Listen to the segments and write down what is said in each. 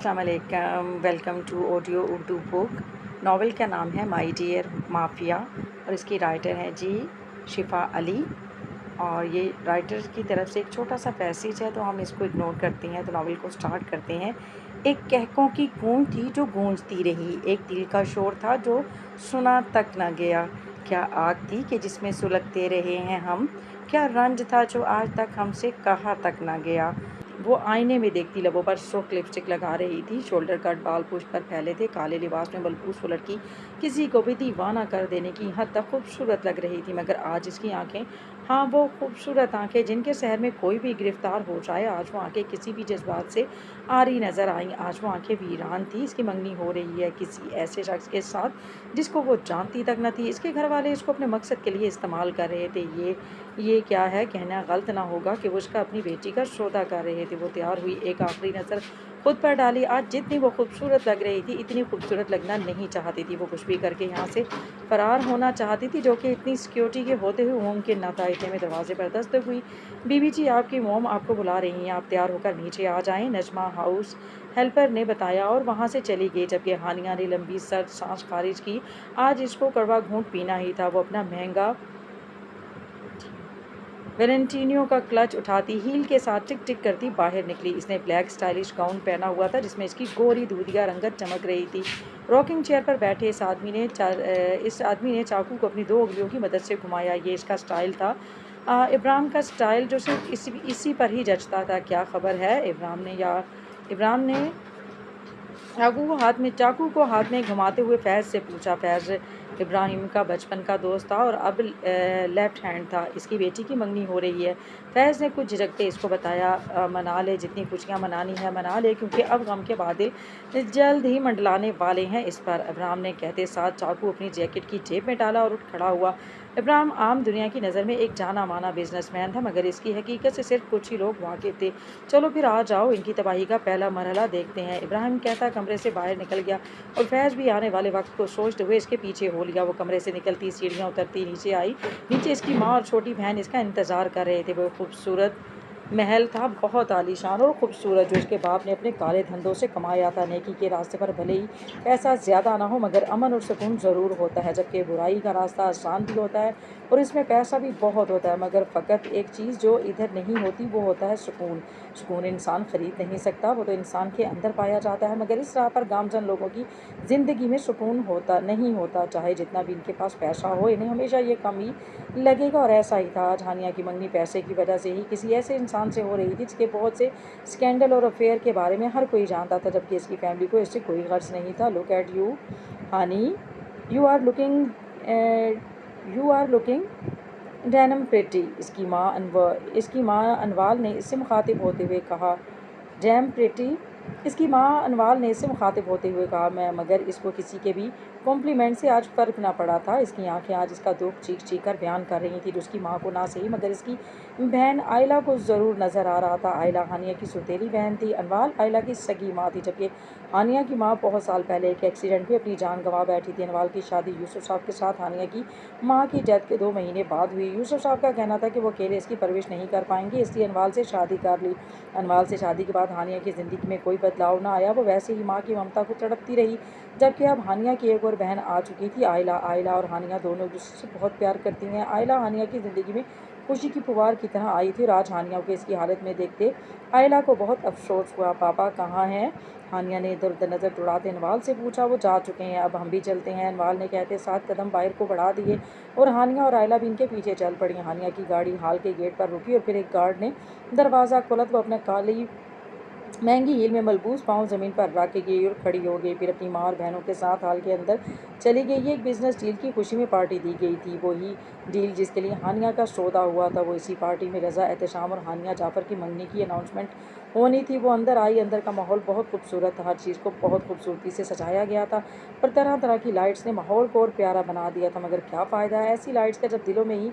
अस्सलामुअलैकुम, welcome to audio Urdu book. Novel का नाम है माई डियर माफिया और इसकी राइटर हैं जी शिफा अली। और ये राइटर की तरफ से एक छोटा सा पैसेज है तो हम इसको इग्नोर करते हैं। तो नावल को स्टार्ट करते हैं। एक कहकों की गूंज थी जो गूंजती रही, एक दिल का शोर था जो सुना तक न गया। क्या आग थी कि जिसमें सुलगते रहे हैं हम, क्या रंज था जो आज तक हमसे कहा तक न गया। वो आईने में देखती, लबों पर सुर्ख लिपस्टिक लगा रही थी, शोल्डर कट बाल पुश पर फैले थे, काले लिबास में मलबूस वो लड़की किसी को भी दीवाना कर देने की हद तक खूबसूरत लग रही थी। मगर आज इसकी आंखें, हाँ वो खूबसूरत आंखें जिनके शहर में कोई भी गिरफ्तार हो जाए, आज वो आंखें किसी भी जज्बात से आरी नजर आईं। आज वो आंखें वीरान थी। इसकी मंगनी हो रही है किसी ऐसे शख्स के साथ जिसको वो जानती तक न थी। इसके घर वाले इसको अपने मकसद के लिए इस्तेमाल कर रहे थे। ये क्या है, कहना गलत ना होगा कि वो उसका अपनी बेटी का सौदा कर रहे थे। वो तैयार हुई, एक आखिरी नज़र खुद पर डाली। आज जितनी वो खूबसूरत लग रही थी, इतनी खूबसूरत लगना नहीं चाहती थी। वो कुछ भी करके यहाँ से फरार होना चाहती थी, जो कि इतनी सिक्योरिटी के होते हुए मुमकिन न था। इतने में दरवाजे पर दस्तक हुई। बीबी जी, आपकी मोम आपको बुला रही हैं, आप तैयार होकर नीचे आ जाएं, नजमा हाउस हेल्पर ने बताया और वहाँ से चली गई। जबकि हानिया ने लंबी सर्द सांस खारिज की। आज इसको कड़वा घूंट पीना ही था। वो अपना महंगा वेलेंटिनो का क्लच उठाती हील के साथ टिक टिक करती बाहर निकली। इसने ब्लैक स्टाइलिश गाउन पहना हुआ था जिसमें इसकी गोरी दूधिया रंगत चमक रही थी। रॉकिंग चेयर पर बैठे इस आदमी ने चाकू को अपनी दो उंगलियों की मदद से घुमाया। ये इसका स्टाइल था, इब्राहिम का स्टाइल, जो सिर्फ इसी पर ही जचता था। क्या खबर है, इब्राहिम ने चाकू को हाथ में घुमाते हुए फैज़ से पूछा। फैज़ इब्राहिम का बचपन का दोस्त था और अब लेफ्ट हैंड था। इसकी बेटी की मंगनी हो रही है। फैज़ ने कुछ झिझकते इसको बताया, मना ले, जितनी खुशियाँ मनानी है मना ले, क्योंकि अब गम के बादल जल्द ही मंडलाने वाले हैं इस पर। इब्राहिम ने कहते साथ चाकू अपनी जैकेट की जेब में डाला और उठ खड़ा हुआ। इब्राहिम आम दुनिया की नज़र में एक जाना माना बिजनेसमैन था, मगर इसकी हकीकत से सिर्फ कुछ ही लोग वाकिफ थे। चलो फिर आ जाओ, इनकी तबाही का पहला मरहला देखते हैं। इब्राहिम कहता कमरे से बाहर निकल गया और फैज़ भी आने वाले वक्त को सोचते हुए इसके पीछे हो लिया। वो कमरे से निकलती, सीढ़ियाँ उतरती नीचे आई। नीचे इसकी माँ और छोटी बहन इसका इंतज़ार कर रहे थे। वो खूबसूरत महल था, बहुत आलीशान और खूबसूरत, जो इसके बाप ने अपने काले धंधों से कमाया था। नेकी के रास्ते पर भले ही पैसा ज़्यादा ना हो, मगर अमन और सुकून ज़रूर होता है। जबकि बुराई का रास्ता आसान भी होता है और इसमें पैसा भी बहुत होता है, मगर फ़कत एक चीज़ जो इधर नहीं होती वो होता है सुकून। सुकून इंसान ख़रीद नहीं सकता, वो तो इंसान के अंदर पाया जाता है। मगर इस राह पर गामजन लोगों की ज़िंदगी में सुकून होता नहीं होता, चाहे जितना भी इनके पास पैसा हो, इन्हें हमेशा ये कम ही लगेगा। और ऐसा ही था आज। हानिया की मंगनी पैसे की वजह से ही किसी ऐसे इंसान से हो रही थी जिसके बहुत से स्कैंडल और अफेयर के बारे में हर कोई जानता था, जबकि इसकी फैमिली को इससे कोई गर्ज नहीं था। Look at you honey, you are looking damn pretty. इसकी माँ अनवाल ने इससे मुखातिब होते हुए कहा। डैम प्रेटी, इसकी माँ अनवाल ने इससे मुखातिब होते हुए कहा। मैं मगर इसको किसी के भी कॉम्प्लीमेंट से आज फ़र्क ना पड़ा था। इसकी आंखें आज इसका दुख चीख चीख कर बयान कर रही थी, जो उसकी माँ को ना सही मगर इसकी बहन आयला को ज़रूर नज़र आ रहा था। आयला हानिया की सौतेली बहन थी, अनवाल आयला की सगी माँ थी। जबकि हानिया की माँ बहुत साल पहले एक एक्सीडेंट में अपनी जान गंवा बैठी थी। अनवाल की शादी यूसुफ साहब के साथ हानिया की माँ की डेथ के 2 महीने बाद हुई। यूसुफ साहब का कहना था कि वो अकेले इसकी परवरिश नहीं कर पाएंगे, इसलिए अनवाल से शादी कर ली। अनवाल से शादी के बाद हानिया की ज़िंदगी में कोई बदलाव ना आया। वो वैसे ही माँ की ममता को तड़पती रही। जबकि अब हानिया की एक और बहन आ चुकी थी, आयला। आयला और हानिया दोनों एक दूसरे से बहुत प्यार करती हैं। आयला हानिया की ज़िंदगी में खुशी की फुहार की तरह आई थी और आज हानिया को इसकी हालत में देखते आयला को बहुत अफसोस हुआ। पापा कहाँ हैं? हानिया ने इधर उधर नज़र दौड़ाते अनवाल से पूछा। वो जा चुके हैं, अब हम भी चलते हैं, अनवाल ने कहते साथ कदम बाहर को बढ़ा दिए और हानिया और आयला भी इनके पीछे चल पड़ी। हानिया की गाड़ी हाल के गेट पर रुकी और फिर एक गार्ड ने दरवाज़ा खोला तो वो अपने काली महंगी हील में मलबूस पाँव ज़मीन पर रख गई और खड़ी हो गई। फिर अपनी माँ और बहनों के साथ हाल के अंदर चली गई। ये एक बिजनेस डील की खुशी में पार्टी दी गई थी, वही डील जिसके लिए हानिया का सौदा हुआ था। वो इसी पार्टी में रज़ा, एहतशाम और हानिया जाफ़र की मंगनी की अनाउंसमेंट होनी थी। वो अंदर आई। अंदर का माहौल बहुत खूबसूरत था, हर चीज़ को बहुत खूबसूरती से सजाया गया था और तरह तरह की लाइट्स ने माहौल को और प्यारा बना दिया था। मगर क्या फ़ायदा है ऐसी लाइट्स का जब दिलों में ही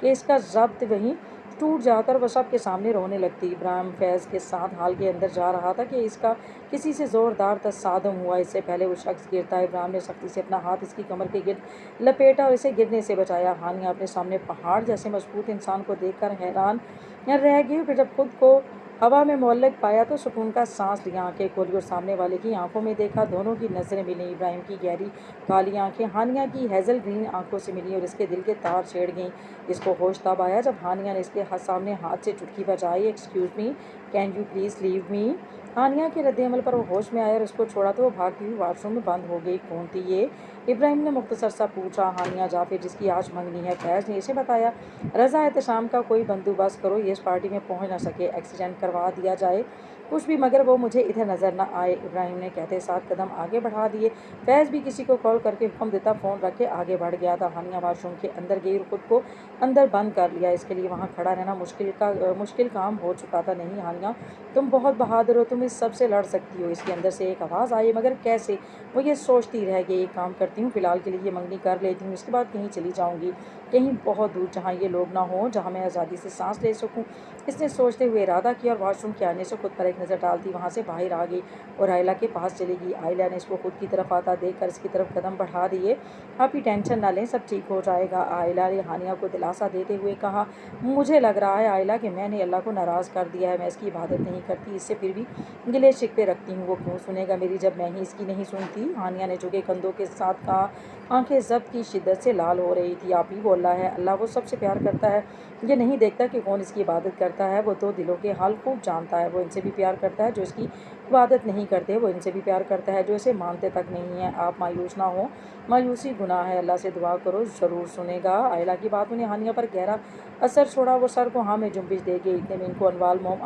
कि इसका ज़ब्त वहीं टूट जाता और वह सब के सामने रोने लगती। इब्राहिम फैज़ के साथ हाल के अंदर जा रहा था कि इसका किसी से ज़ोरदार तसादम हुआ। इससे पहले वो शख्स गिरता, इब्राहिम ने सख्ती से अपना हाथ इसकी कमर के गिर्द लपेटा और इसे गिरने से बचाया। हानिया अपने सामने पहाड़ जैसे मजबूत इंसान को देखकर हैरान रह गई। फिर जब खुद को हवा में मुअल्लक पाया तो सुकून का सांस लिया। आंखें खोली और सामने वाले की आंखों में देखा। दोनों की नज़रें मिली। इब्राहिम की गहरी काली आंखें हानिया की हेज़ल ग्रीन आंखों से मिली और इसके दिल के तार छेड़ गईं। इसको होश तब आया जब हानिया ने इसके सामने हाथ से चुटकी बजाई, excuse me, can you please leave me. Haniya के रद्द-ए-अमल पर वो होश में आया और उसको छोड़ा तो वो भागती हुई वाशरूम में बंद हो गई। कौन थी ये? इब्राहिम ने मुख्तसर सा पूछा। हानिया जाफिर, जिसकी आज मंगनी है। फैज़ ने इसे बताया। रज़ा एहतशाम का कोई बंदोबस्त करो, ये इस पार्टी में पहुँच ना सके, एक्सीडेंट करवा दिया जाए, कुछ भी, मगर वो मुझे इधर नज़र न आए। इब्राहिम ने कहते साथ कदम आगे बढ़ा दिए। फैज़ भी किसी को कॉल करके हुक्म देता फ़ोन रख के आगे बढ़ गया था। हानिया वाशरूम के अंदर गई और खुद को अंदर बंद कर लिया। इसके लिए वहाँ खड़ा रहना मुश्किल काम हो चुका था। नहीं हानिया, तुम बहुत बहादुर हो, तुम इस सब से लड़ सकती हो। इसके अंदर से एक आवाज़ आई, मगर कैसे? वो ये सोचती रह गई। एक काम करती हूँ, फ़िलहाल के लिए ये मंगनी कर लेती हूँ, इसके बाद कहीं चली जाऊँगी, कहीं बहुत दूर, जहाँ ये लोग ना हों, जहाँ मैं आज़ादी से सांस ले सकूँ। इसने सोचते हुए इरादा किया और वॉशरूम के आने से खुद पर एक नज़र डालती वहाँ से बाहर आ गई और आयला के पास चली गई। आयला ने इसको खुद की तरफ आता देखकर इसकी तरफ कदम बढ़ा दिए। आप ही टेंशन ना लें, सब ठीक हो जाएगा, आयला ने हानिया को दिलासा देते हुए कहा। मुझे लग रहा है आयला कि मैंने अल्लाह को नाराज़ कर दिया है। मैं इसकी इबादत नहीं करती, इससे फिर भी गिले शिकवे रखती हूँ। वो क्यों सुनेगा मेरी जब मैं ही इसकी नहीं सुनती? हानिया ने झुके कंधों के साथ कहा। आंखें ज़ब्त की शिद्दत से लाल हो रही थी। आप ही बोला है, अल्लाह वो सबसे प्यार करता है, ये नहीं देखता कि कौन इसकी इबादत करता है। वो तो दिलों के हाल खूब जानता है। वो इनसे भी प्यार करता है जो इसकी इबादत नहीं करते, वो इनसे भी प्यार करता है जो इसे मानते तक नहीं है। आप मायूस ना हो, मायूसी गुनाह है, अल्लाह से दुआ करो, ज़रूर सुनेगा। आयला की बातों ने हानिया पर गहरा असर छोड़ा। वो सर को हाँ में जुम्बिश दे गई। इतने में इनको अनवाल मोम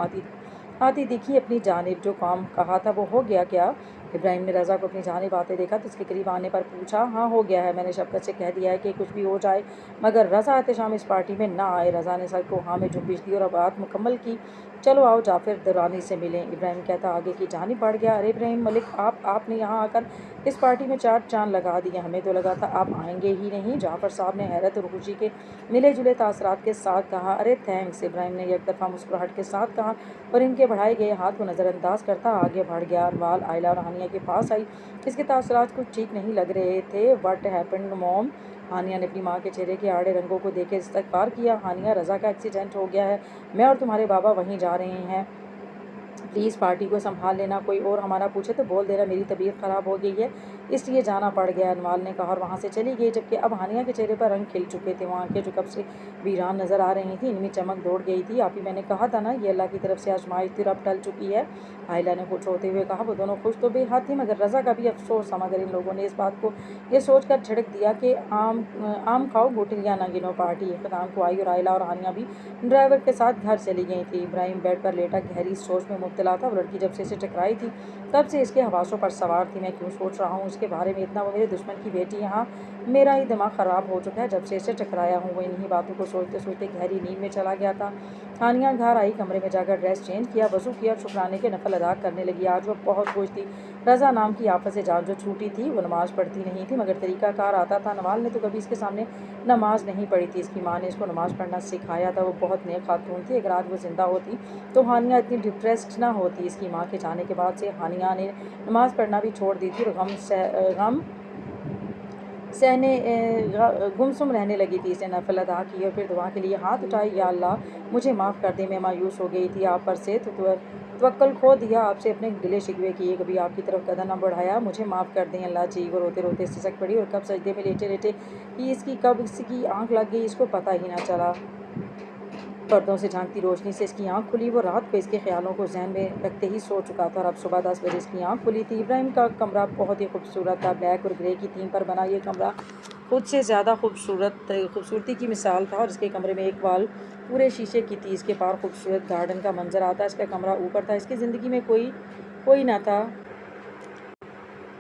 आती दिखी अपनी जानिब। जो काम कहा था वो हो गया क्या? इब्राहिम ने रज़ा को अपनी जानिब आते देखा तो उसके करीब आने पर पूछा। हाँ हो गया है, मैंने शफ़क़त से कह दिया है कि कुछ भी हो जाए मगर रज़ा एहतशाम इस पार्टी में ना आए। रज़ा ने सर को हाँ में जुम्बिश दी और अब बात मुकम्मल की। चलो आओ जाफिर दुरानी से मिलें। इब्राहिम कहता आगे की जानिब बढ़ गया। अरे इब्राहिम मलिक, आपने यहाँ आकर इस पार्टी में चार चांद लगा दिए। हमें तो लगा था आप आएंगे ही नहीं। जाफर साहब ने हैरत और खुशी के मिले जुले तासरात के साथ कहा। अरे थैंक्स, इब्राहिम ने एक दफ़ा मुस्कुराहट के साथ कहा और इनके बढ़ाए गए हाथ को नज़रअंदाज करता आगे बढ़ गया। अनवाल आयला और हानिया के पास आई। इसके तासरात कुछ ठीक नहीं लग रहे थे। What happened mom? हानिया ने अपनी माँ के चेहरे के आड़े रंगों को देखे इस्तग़फ़ार किया। हानिया, रज़ा का एक्सीडेंट हो गया है, मैं और तुम्हारे बाबा वहीं जा रहे हैं, प्लीज़ पार्टी को संभाल लेना। कोई और हमारा पूछे तो बोल देना मेरी तबीयत ख़राब हो गई है, इसलिए जाना पड़ गया। अनवाल ने कहा और वहाँ से चली गई। जबकि अब हानिया के चेहरे पर रंग खिल चुके थे। वो आंखें जो कब से वीरान नज़र आ रही थी, इनमें चमक दौड़ गई थी। आप ही मैंने कहा था ना, ये अल्लाह की तरफ से आजमाइश थी और अब टल चुकी है। आयला ने खुश होते हुए कहा। वो दोनों खुश तो बेहद थी मगर रज़ा का भी अफसोस था। मगर इन लोगों ने इस बात को ये सोच कर झिड़क दिया कि आम खाओ गुठलियाँ न गिनो। पार्टी इख्तिताम को आई और आयला और हानिया भी ड्राइवर के साथ घर चली गई थी। इब्राहिम बेड पर लेटा गहरी सोच में मुब्तला था। वो लड़की जब से इसे टकराई थी तब से इसके हवासों पर सवार थी। मैं क्यों सोच रहा हूँ इसके बारे में इतना? वो मेरे दुश्मन की बेटी, यहाँ मेरा ही दिमाग ख़राब हो चुका है जब से इसे टकराया हूँ। वो इन्हीं बातों को सोचते सोचते गहरी नींद में चला गया था। हानिया घर आई, कमरे में जाकर ड्रेस चेंज किया, वज़ू किया और शुक्राने के नफल अदा करने लगी। आज वो बहुत खुश थी। रज़ा नाम की आफत से जान जो छूटी थी। वो नमाज़ पढ़ती नहीं थी मगर तरीक़ाकार आता था। नवाल ने तो कभी इसके सामने नमाज नहीं पढ़ी थी। इसकी माँ ने इसको नमाज़ पढ़ना सिखाया था। वो बहुत नेक खातून थी। अगर आज वो ज़िंदा होती तो हानिया इतनी डिप्रेस्ड ना होती। इसकी माँ के जाने के बाद से हानिया ने नमाज़ पढ़ना भी छोड़ दी थी और गम गुमसुम रहने लगी थी। इसने नफल अदा की और फिर दुआ के लिए हाथ उठाए। या अल्लाह, मुझे माफ़ कर दे, मैं मायूस हो गई थी आप पर से, तो तवक्कुल खो दिया, आपसे अपने गिले शिकवे किए, कभी आपकी तरफ कदम न बढ़ाया, मुझे माफ़ कर दें अल्लाह जी। वो रोते रोते सिसक पड़ी और कब सजदे में लेटे लेटे कि कब इसकी आँख लग गई इसको पता ही ना चला। पर्दों से झांकती रोशनी से इसकी आंख खुली। वो रात को इसके ख्यालों को जहन में रखते ही सो चुका था और अब सुबह 10 बजे इसकी आंख खुली थी। इब्राहिम का कमरा बहुत ही खूबसूरत था। ब्लैक और ग्रे की थीम पर बना ये कमरा खुद से ज़्यादा खूबसूरती की मिसाल था और इसके कमरे में एक वाल पूरे शीशे की थी। इसके पार खूबसूरत गार्डन का मंजर आता। इसका कमरा ऊपर था। इसकी ज़िंदगी में कोई ना था।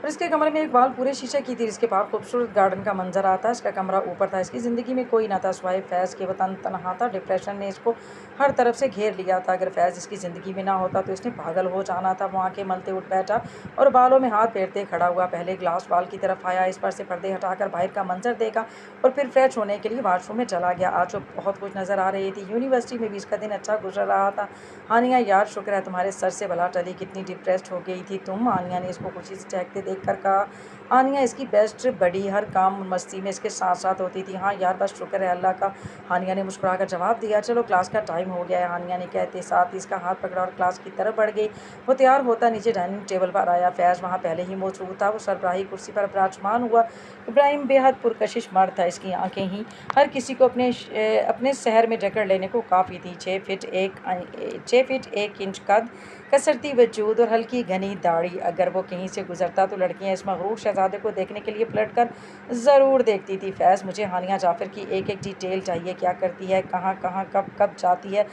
और इसके कमरे में एक वाल पूरे शीशे की थी, जिसके पार खूबसूरत गार्डन का मंजर आता। इसका कमरा ऊपर था। इसकी ज़िंदगी में कोई ना था सिवाय फैज़ के। वतन तनहा था। डिप्रेशन ने इसको हर तरफ से घेर लिया था। अगर फैज़ इसकी ज़िंदगी में ना होता तो इसने पागल हो जाना था। वो आंखें मलते उठ बैठा और बालों में हाथ फेरते खड़ा हुआ। पहले ग्लास वाल की तरफ आया, इस पर से पर्दे हटाकर बाहर का मंजर देखा और फिर फ्रेश होने के लिए वाशरूम में चला गया। आज वो बहुत कुछ नज़र आ रही थी। यूनिवर्सिटी में भी इसका दिन अच्छा गुजर रहा था। हानिया यार, शुक्र है तुम्हारे सर से बला टली। कितनी डिप्रेस्ड हो गई थी तुम? हानिया ने इसको खुशी से चहकते देख कर कहा। हानिया इसकी बेस्ट बड़ी, हर काम मस्ती में इसके साथ साथ होती थी। हाँ यार, बस शुक्र है अल्लाह का, हानिया ने मुस्कुराकर जवाब दिया। चलो क्लास का टाइम हो गया है, हानिया ने कहते साथ ही इसका हाथ पकड़ा और क्लास की तरफ बढ़ गई। वो तैयार होता नीचे डाइनिंग टेबल पर आया। फैज़ वहाँ पहले ही मौजूद था। वो सरबराही कुर्सी पर विराजमान हुआ। इब्राहिम बेहद पुरकशिश मर्द था। इसकी आंखें ही हर किसी को अपने शहर में जकड़ लेने को काफ़ी थी। 6 फीट 1 इंच कद, कसरती वजूद और हल्की घनी दाढ़ी। अगर वो कहीं से गुजरता तो लड़कियां इस मगरूर शहजादे को देखने के लिए पलट कर ज़रूर देखती थी। फैज़, मुझे हानिया जाफ़र की एक एक डिटेल चाहिए। क्या करती है, कहाँ कहाँ कब कब जाती है,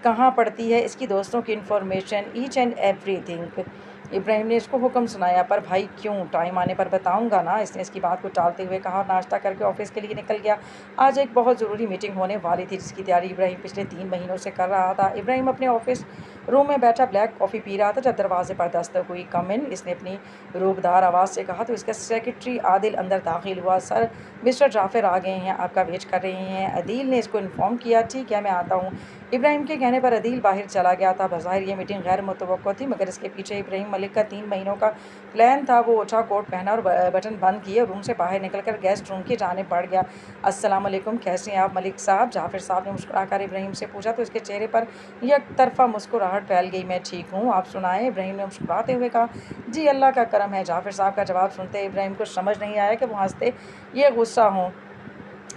कहाँ पढ़ती है, इसकी दोस्तों की information, each and everything. Ibrahim ने इसको हुक्म सुनाया। पर भाई क्यों? टाइम आने पर बताऊंगा ना, इसने इसकी बात को टालते हुए कहा और नाश्ता करके ऑफिस के लिए निकल गया। आज एक बहुत ज़रूरी मीटिंग होने वाली थी, जिसकी तैयारी इब्राहिम पिछले 3 महीनों से कर रहा था। इब्राहिम अपने ऑफिस रूम में बैठा ब्लैक कॉफ़ी पी रहा था जब दरवाजे पर दस्तक हुई। कम इन, इसने अपनी रूबदार आवाज़ से कहा तो इसका सेक्रेटरी आदिल अंदर दाखिल हुआ। सर, मिस्टर जाफ़र आ गए हैं, आपका वेट कर रहे हैं। अदील ने इसको इन्फॉर्म किया। ठीक है, मैं आता हूँ। इब्राहिम के कहने पर अदील बाहर चला गया था। बज़ाहिर ये मीटिंग गैर मुतवक्को थी, मगर इसके पीछे इब्राहिम मलिक का 3 महीनों का प्लान था। वो ओछा कोट पहना और बटन बंद किए और रूम से बाहर निकलकर गेस्ट रूम की जानिब बढ़ गया। अस्सलाम वालेकुम, कैसे हैं आप मलिक साहब? जाफ़र साहब ने मुस्कुराकर इब्राहिम से पूछा तो इसके चेहरे पर एक तरफा मुस्कुराहट फैल गई। मैं ठीक हूँ, आप सुनाएं? इब्राहिम ने मुस्कुराते हुए कहा। जी अल्लाह का करम है। जाफ़र साहब का जवाब सुनते इब्राहिम को समझ नहीं आया कि वो हंसते ये गुस्सा हों।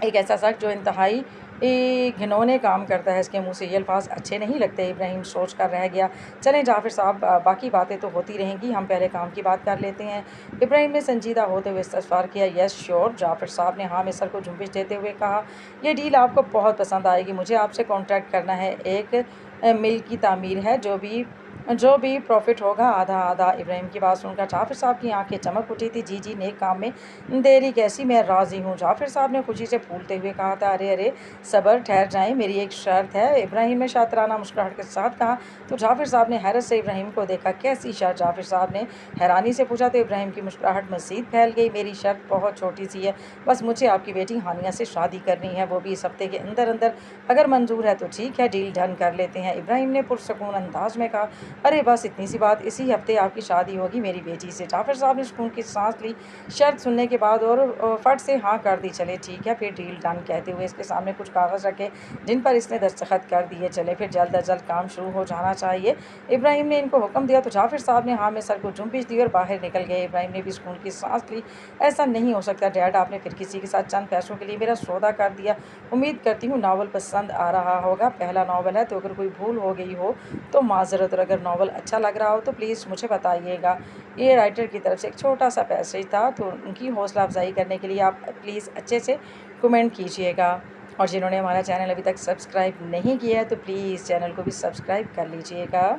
एक ऐसा शख्स जो इंतहाई घिनौने काम करता है, इसके मुंह से ये अल्फाज अच्छे नहीं लगते। इब्राहिम सोच कर रह गया। चलें जाफ़र साहब, बाकी बातें तो होती रहेंगी, हम पहले काम की बात कर लेते हैं। इब्राहिम ने संजीदा होते हुए इस्तफ़ार किया। यस श्योर, जाफ़र साहब ने हाँ में सर को झुंबिश देते हुए कहा। यह डील आपको बहुत पसंद आएगी। मुझे आपसे कॉन्ट्रैक्ट करना है। एक मिल की तामीर है, जो भी प्रॉफिट होगा आधा आधा। इब्राहिम की बात सुनकर जाफ़र साहब की आंखें चमक उठी थी। जी जी, नेक काम में देरी कैसी, मैं राज़ी हूँ। जाफ़र साहब ने खुशी से फूलते हुए कहा था। अरे अरे सब्र, ठहर जाएं, मेरी एक शर्त है। इब्राहिम ने शातिराना मुस्कुराहट के साथ कहा तो जाफ़र साहब ने हैरत से इब्राहिम को देखा। कैसी शर्त? जाफ़र साहब ने हैरानी से पूछा तो इब्राहिम की मुस्कुराहट मज़ीद फैल गई। मेरी शर्त बहुत छोटी सी है, बस मुझे आपकी बेटी हानिया से शादी करनी है, वो भी इस हफ्ते के अंदर अंदर। अगर मंजूर है तो ठीक है, डील डन कर लेते हैं। इब्राहिम ने पुरसकून अंदाज में कहा। अरे बस इतनी सी बात, इसी हफ्ते आपकी शादी होगी मेरी बेटी से। जाफ़र साहब ने सुकून की सांस ली शर्त सुनने के बाद और फट से हाँ कर दी। चले ठीक है फिर, डील डन, कहते हुए इसके सामने कुछ कागज़ रखे जिन पर इसने दस्तखत कर दिए। चले फिर, जल्द अज जल्द काम शुरू हो जाना चाहिए। इब्राहिम ने इनको हुक्म दिया तो जाफ़र साहब ने हाँ में सर को जुम्बिश दी और बाहर निकल गए। इब्राहिम ने भी सुकून की सांस ली। ऐसा नहीं हो सकता डैड, आपने फिर किसी के साथ चंद पैसों के लिए मेरा सौदा कर दिया। उम्मीद करती हूँ नावल पसंद आ रहा होगा। पहला नावल है तो अगर कोई भूल हो गई हो तो माजरत, और अगर नावल अच्छा लग रहा हो तो प्लीज़ मुझे बताइएगा। ये राइटर की तरफ से एक छोटा सा पैसेज था, तो उनकी हौसला अफजाई करने के लिए आप प्लीज़ अच्छे से कमेंट कीजिएगा। और जिन्होंने हमारा चैनल अभी तक सब्सक्राइब नहीं किया है तो प्लीज़ चैनल को भी सब्सक्राइब कर लीजिएगा।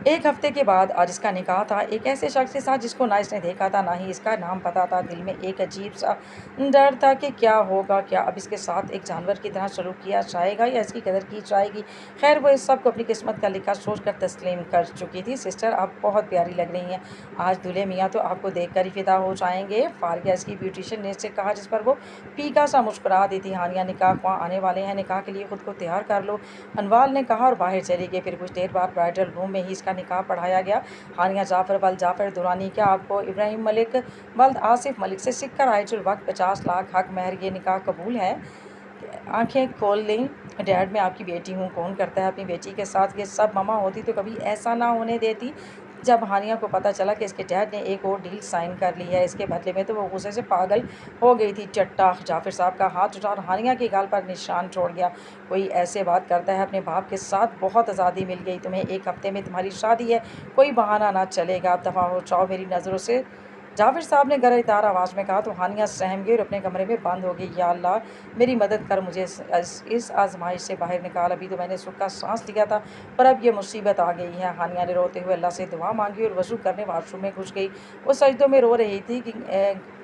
एक हफ्ते के बाद आज इसका निकाह था, एक ऐसे शख्स के साथ जिसको ना इसने देखा था ना ही इसका नाम पता था। दिल में एक अजीब सा डर था कि क्या होगा, क्या अब इसके साथ एक जानवर की तरह सलूक किया जाएगा या इसकी कदर की जाएगी। खैर, वो इस सब को अपनी किस्मत का लिखा सोच कर तस्लीम कर चुकी थी। सिस्टर, आप बहुत प्यारी लग रही हैं आज। दूल्हे मियाँ तो आपको देख कर ही फिदा हो जाएंगे, फारिया इसकी ब्यूटिशियन ने इससे कहा, जिस पर वो फीका सा मुस्कुरा दी थी। हानिया, निकाह ख्वाह आने वाले हैं, निकाह के लिए खुद को तैयार कर लो, अनवाल ने कहा और बाहर चली गई। फिर कुछ देर बाद ब्राइडल रूम में ही इसका निकाह पढ़ाया गया। हानिया जाफ़र वल्द जाफ़र दुरानी, क्या आपको इब्राहिम मलिक वल्द आसिफ मलिक से सिक्कर आयजुल वक्त 50 लाख हक महर ये निकाह कबूल है? आंखें खोल लें। डैड, मैं आपकी बेटी हूँ, कौन करता है अपनी बेटी के साथ ये सब? ममा होती तो कभी ऐसा ना होने देती। जब हानिया को पता चला कि इसके डैड ने एक और डील साइन कर ली है इसके बदले में, तो वो गुस्से से पागल हो गई थी। चट्टा जाफ़र साहब का हाथ उठा और हानिया के गाल पर निशान छोड़ गया। कोई ऐसे बात करता है अपने बाप के साथ? बहुत आज़ादी मिल गई तुम्हें, एक हफ्ते में तुम्हारी शादी है, कोई बहाना ना चलेगा। अब दफ़ा हो जाओ मेरी नज़रों से, जाफिर साहब ने गरजदार आवाज़ में कहा तो हानिया सहम गई और अपने कमरे में बंद हो गई। या अल्लाह, मेरी मदद कर, मुझे इस आजमाइश से बाहर निकाल। अभी तो मैंने सुख का सांस लिया था पर अब ये मुसीबत आ गई है। हानिया ने रोते हुए अल्लाह से दुआ मांगी और वज़ू करने वाशरूम में घुस गई। वो सजदों में रो रही थी कि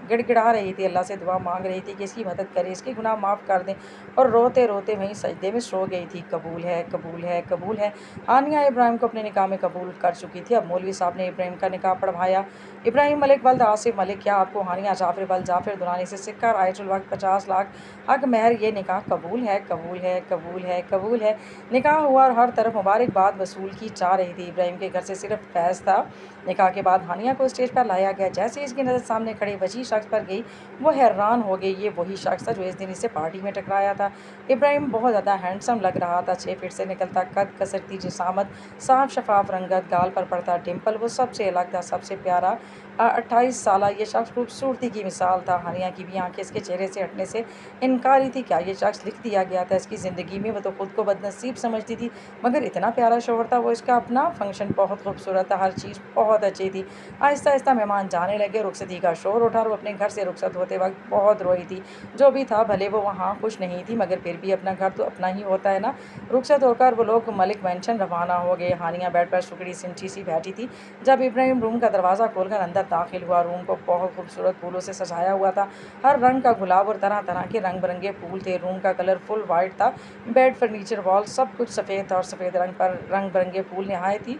गिड़गिड़ा रही थी, अल्लाह से दुआ मांग रही थी कि इसकी मदद करे, इसके गुनाह माफ़ कर दें, और रोते रोते वहीं सजदे में सो गई थी। कबूल है, कबूल है, कबूल है। हानिया इब्राहिम को अपने निकाह में कबूल कर चुकी थी। अब मौलवी साहब ने इब्राहिम का निकाह पढ़वाया। इब्राहिम मलिक वल्द आसिफ मलिक, क्या आपको हानिया जाफिर वल्द जाफिर दुरानी से सिक्का आयतुल वक्त 50 लाख हक महर, ये निकाह कबूल है, कबूल है, कबूल है, कबूल है। निकाह हुआ और हर तरफ मुबारकबाद वसूल की जा रही थी। इब्राहिम के घर से सिर्फ फैज़ था। निकाह के बाद हानिया को स्टेज पर लाया गया। जैसे इसकी नज़र सामने खड़े वजी शख्स पर गई, वो हैरान हो गई। ये वही शख्स था जो इस दिन इससे पार्टी में टकराया था। इब्राहिम बहुत ज़्यादा हैंडसम लग रहा था। 6 फीट से निकलता कद, कसरती जिसामत, साफ शफाफ रंगत, गाल पर पड़ता डिम्पल, वो सबसे अलग था, सबसे प्यारा। 28 साला ये शख्स खूबसूरती की मिसाल था। हानिया की भी आंखें इसके चेहरे से हटने से इनकारी थी। क्या ये शख्स लिख दिया गया था इसकी ज़िंदगी में? वो तो खुद को बदनसीब समझती थी, मगर इतना प्यारा शोहर था। वो इसका अपना फंक्शन बहुत खूबसूरत था, हर चीज़ बहुत अच्छी थी। आहिस्ता आहिस्ता मेहमान जाने लगे, रुखसती का शोर उठा और वो अपने घर से रुखसत होते वक्त बहुत रोई थी। जो भी था, भले वो वहाँ खुश नहीं थी, मगर फिर भी अपना घर तो अपना ही होता है ना। रुखसत होकर वो लोग मलिक मैंशन रवाना हो गए। हानिया बेड पर सुकड़ी सिमटी सी बैठी थी जब इब्राहिम रूम का दरवाज़ा खोलकर अंदर दाखिल हुआ। रूम को बहुत खूबसूरत फूलों से सजाया हुआ था। हर रंग का गुलाब और तरह तरह के रंग बिरंगे फूल थे। रूम का कलर फुल वाइट था। बेड, फर्नीचर, वॉल सब कुछ सफ़ेद था और सफ़ेद रंग पर रंग बिरंगे फूल नहायत ही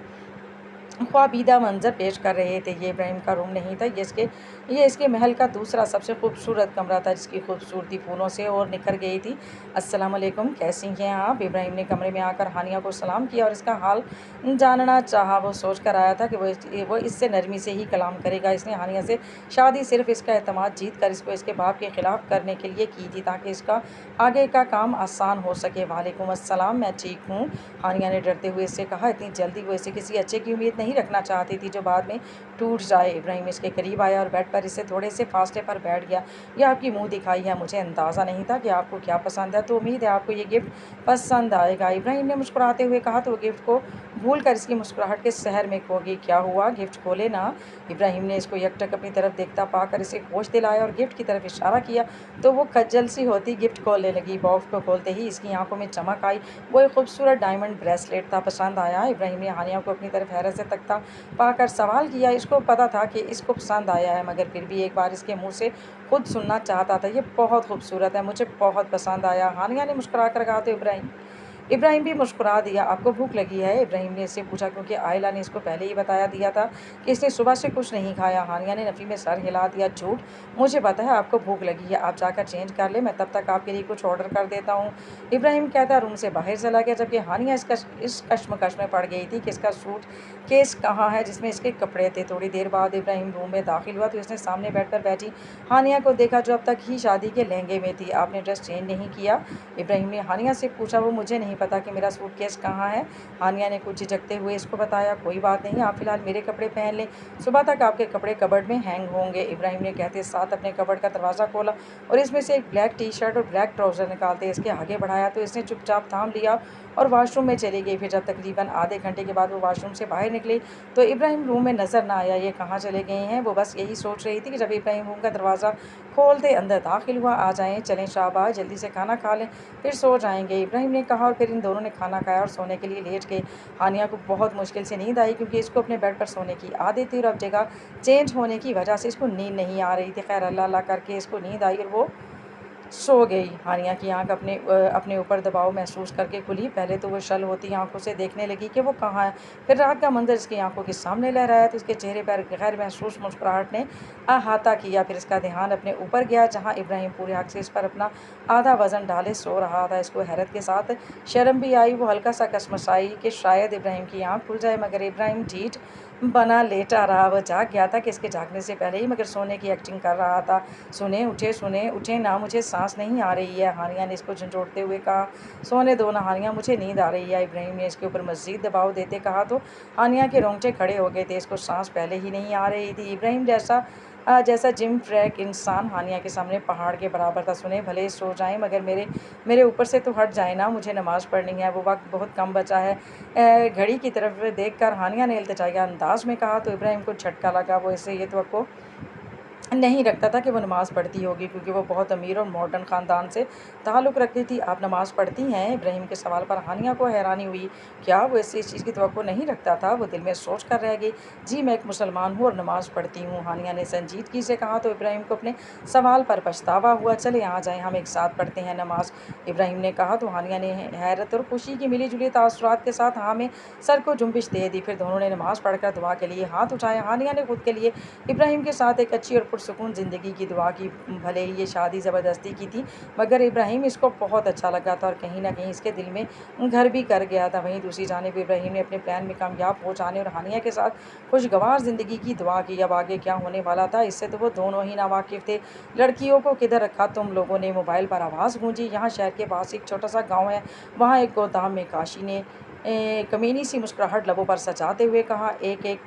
ख्वाबीदा मंजर पेश कर रहे थे। ये इब्राहिम का रूम नहीं था, ये इसके महल का दूसरा सबसे खूबसूरत कमरा था, जिसकी खूबसूरती फूलों से और निखर गई थी। अस्सलाम वालेकुम, कैसी हैं आप? इब्राहिम ने कमरे में आकर हानिया को सलाम किया और इसका हाल जानना चाहा। वो सोच कर आया था कि वो इससे नरमी से ही कलाम करेगा। इसने हानिया से शादी सिर्फ इसका एतमाद जीत कर इसको इसके बाप के ख़िलाफ़ करने के लिए की थी, ताकि इसका आगे का काम आसान हो सके। वालेकुम अस्सलाम, मैं ठीक हूँ, हानिया ने डरते हुए इससे कहा। इतनी जल्दी वो इससे किसी अच्छे की उम्मीद नहीं रखना चाहती थी जो बाद में टूट जाए। इब्राहिम इसके करीब आया और बेड पर इससे थोड़े से फासले पर बैठ गया। यह आपकी मुंह दिखाई है, मुझे अंदाज़ा नहीं था कि आपको क्या पसंद है, तो उम्मीद है आपको ये गिफ्ट पसंद आएगा, इब्राहिम ने मुस्कुराते हुए कहा। तो वो गिफ्ट को भूल कर इसकी मुस्कुराहट के शहर में खो गई। क्या हुआ? गिफ्ट खोले ना। इब्राहिम ने इसको यकटक अपनी तरफ देखता पाकर इसे होश दिलाया और गिफ्ट की तरफ इशारा किया तो वो खज्जल सी होती गिफ्ट खोलने लगी। बॉक्स को खोलते ही इसकी आंखों में चमक आई। वो एक खूबसूरत डायमंड ब्रेसलेट था। पसंद आया? इब्राहिम ने हानिया को अपनी तरफ हैरत से तकता पाकर सवाल किया। इसको पता था कि इसको पसंद आया है, मगर फिर भी एक बार इसके मुंह से खुद सुनना चाहता था। ये बहुत खूबसूरत है, मुझे बहुत पसंद आया, हानिया ने मुस्कुरा कर कहा। तो इब्राहिम भी मुस्कुरा दिया। आपको भूख लगी है? इब्राहिम ने इससे पूछा, क्योंकि आयला ने इसको पहले ही बताया दिया था कि इसने सुबह से कुछ नहीं खाया। हानिया ने नफ़ी में सर हिला दिया। झूठ, मुझे पता है आपको भूख लगी है, आप जाकर चेंज कर ले, मैं तब तक आपके लिए कुछ ऑर्डर कर देता हूँ। इब्राहिम कहता रूम से बाहर चला गया, जबकि हानिया इस कश्मकश में पड़ गई थी कि इसका सूट केस कहाँ है जिसमें इसके कपड़े थे। थोड़ी देर बाद इब्राहिम रूम में दाखिल हुआ तो इसने सामने बेड पर बैठी हानिया को देखा, जो अब तक ही शादी के लहंगे में थी। आपने ड्रेस चेंज नहीं किया? इब्राहिम ने हानिया से पूछा। वो मुझे नहीं पता कि मेरा सूटकेस कहाँ है, हानिया ने कुछ झिझकते हुए इसको बताया। कोई बात नहीं, आप फिलहाल मेरे कपड़े पहन लें, सुबह तक आपके कपड़े कबर्ड में हैंग होंगे। इब्राहिम ने कहते साथ अपने कबर्ड का दरवाज़ा खोला और इसमें से एक ब्लैक टी शर्ट और ब्लैक ट्राउज़र निकालते इसके आगे बढ़ाया तो इसने चुपचाप थाम लिया और वाशरूम में चली गई। फिर जब तकरीबन आधे घंटे के बाद वो वाशरूम से बाहर निकली तो इब्राहिम रूम में नज़र ना आया। ये कहाँ चले गए हैं? वो बस यही सोच रही थी कि जब इब्राहिम रूम का दरवाज़ा खोलते अंदर दाखिल हुआ। आ जाएं, चलें शाहबाज, जल्दी से खाना खा लें, फिर सो जाएंगे, इब्राहिम ने कहा। और फिर इन दोनों ने खाना खाया और सोने के लिए लेट गए। हानिया को बहुत मुश्किल से नींद आई, क्योंकि इसको अपने बेड पर सोने की आदत थी और अब जगह चेंज होने की वजह से इसको नींद नहीं आ रही थी। खैर अल्लाह अल्लाह करके इसको नींद आई और वो सो गई। हानिया की आंख अपने ऊपर दबाव महसूस करके खुली। पहले तो वो शल होती आंखों से देखने लगी कि वो कहाँ है। फिर रात का मंजर इसकी आंखों के सामने लहराया तो इसके चेहरे पर गैर महसूस मुस्कुराहट ने अहाता किया। फिर इसका ध्यान अपने ऊपर गया, जहाँ इब्राहिम पूरे हक से इस पर अपना आधा वज़न डाले सो रहा था। इसको हैरत के साथ शर्म भी आई। वो हल्का सा कसमसाई कि शायद इब्राहिम की आँख खुल जाए, मगर इब्राहिम ढीठ बना लेटा रहा। वो जाग गया था कि इसके जागने से पहले ही, मगर सोने की एक्टिंग कर रहा था। सुने उठे ना, मुझे सांस नहीं आ रही है, हानिया ने इसको झंझोड़ते हुए कहा। सोने दो ना हानिया, मुझे नींद आ रही है, इब्राहिम ने इसके ऊपर मज़ीद दबाव देते कहा। तो हानिया के रोंगटे खड़े हो गए थे। इसको सांस पहले ही नहीं आ रही थी। इब्राहिम जैसा जिम फ्रैक इंसान हानिया के सामने पहाड़ के बराबर था। सुने, भले सो जाएं, मगर मेरे ऊपर से तो हट जाए ना, मुझे नमाज़ पढ़नी है, वो वक्त बहुत कम बचा है। घड़ी की तरफ देखकर हानिया ने इल्तिजाया अंदाज में कहा। तो इब्राहिम को झटका लगा। वो इससे ये तो नहीं रखता था कि वो नमाज़ पढ़ती होगी, क्योंकि वो बहुत अमीर और मॉडर्न ख़ानदान से ताल्लुक़ रखती थी। आप नमाज़ पढ़ती हैं? इब्राहिम के सवाल पर हानिया को हैरानी हुई। क्या वो इससे इस चीज़ की तवक्को नहीं रखता था? वो दिल में सोच कर रह गई। जी, मैं एक मुसलमान हूँ और नमाज़ पढ़ती हूँ, हानिया ने संजीदगी से कहा। तो इब्राहिम को अपने सवाल पर पछतावा हुआ। चले आ जाएँ, हम एक साथ पढ़ते हैं नमाज़, इब्राहिम ने कहा। तो हानिया ने हैरत और खुशी की मिली जुली तासुरात के साथ हाँ में सर को जुम्बिश दे दी। फिर दोनों ने नमाज़ पढ़कर दुआ के लिए हाथ उठाए। हानिया ने खुद के लिए इब्राहिम के साथ एक अच्छी और पुरसुकून ज़िंदगी की दुआ की। भले ही ये शादी ज़बरदस्ती की थी, मगर इब्राहिम इसको बहुत अच्छा लगा था और कहीं न कहीं इसके दिल में घर भी कर गया था। वहीं दूसरी जानिब इब्राहिम ने अपने प्लान में कामयाब हो जाने और हानिया के साथ खुशगवार ज़िंदगी की दुआ की। अब आगे क्या होने वाला था, इससे तो वो दोनों ही नावाकिफ़ थे। लड़कियों को किधर रखा तुम लोगों ने? मोबाइल पर आवाज़ गूंजी। यहाँ शहर के पास एक छोटा सा गाँव है, वहाँ एक गोदाम में काशी ने कमीनी सी मुस्कुराहट लबों पर सजाते हुए कहा, एक एक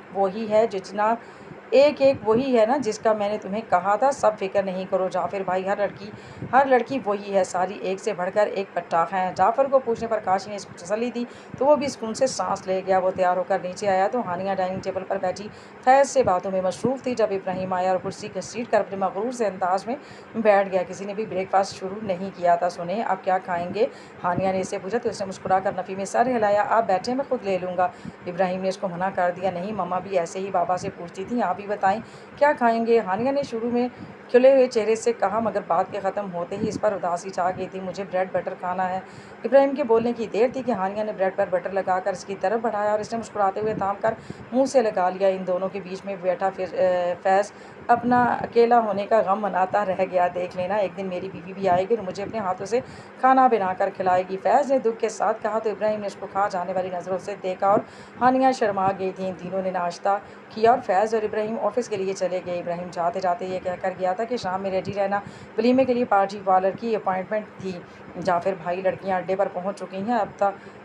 वही है ना जिसका मैंने तुम्हें कहा था। सब फिक्र नहीं करो जाफिर भाई, हर लड़की वही है, सारी एक से बढ़कर एक पटाखा है। जाफर को पूछने पर काशी ने इसको तसल्ली दी तो वो भी सुकून से सांस ले गया। वो तैयार होकर नीचे आया तो हानिया डाइनिंग टेबल पर बैठी फैज़ से बातों में मसरूफ़ थी। जब इब्राहिम आया और कुर्सी घसीट कर अपने मगरूर से अंदाज में बैठ गया। किसी ने भी ब्रेकफास्ट शुरू नहीं किया था। सुने, आप क्या खाएंगे? हानिया ने इससे पूछा तो इसने मुस्कुरा कर नफ़ी में सर हिलाया। आप बैठे, मैं खुद ले लूँगा। इब्राहिम ने इसको मना कर दिया। नहीं, मम्मा भी ऐसे ही बाबा से पूछती थी, आप ही बताएं क्या खाएंगे? हानिया ने शुरू में खिले हुए चेहरे से कहा, मगर बात के ख़त्म होते ही इस पर उदासी छा गई थी। मुझे ब्रेड बटर खाना है। इब्राहिम के बोलने की देर थी कि हानिया ने ब्रेड पर बटर लगाकर इसकी तरफ बढ़ाया और इसने मुस्कुराते हुए थाम कर मुंह से लगा लिया। इन दोनों के बीच में बैठा फैज़ अपना अकेला होने का गम मनाता रह गया। देख लेना, एक दिन मेरी बीवी भी आएगी और मुझे अपने हाथों से खाना बनाकर खिलाएगी, फैज़ ने दुख के साथ कहा। तो इब्राहिम ने उसको खा जाने वाली नज़रों से देखा और हानिया शर्मा गई थी। इन तीनों ने नाश्ता किया और फैज़ और इब्राहिम ऑफिस के लिए चले गए। इब्राहिम जाते जाते ये कहकर गया था कि शाम में रेडी रहना, वलीमे के लिए पार्टी वालर की अपॉइंटमेंट थी। जाफिर भाई, लड़कियां अड्डे पर पहुंच चुकी हैं,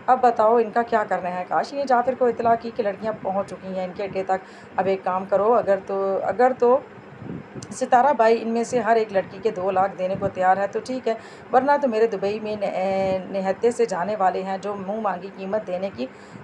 अब बताओ इनका क्या करना है? काशी ने जाफिर को इतला की कि लड़कियां पहुंच चुकी हैं इनके अड्डे तक। अब एक काम करो, अगर तो सितारा भाई इनमें से हर एक लड़की के 2 लाख देने को तैयार है तो ठीक है, वरना तो मेरे दुबई में निहत्ते से जाने वाले हैं जो मुंह मांगी कीमत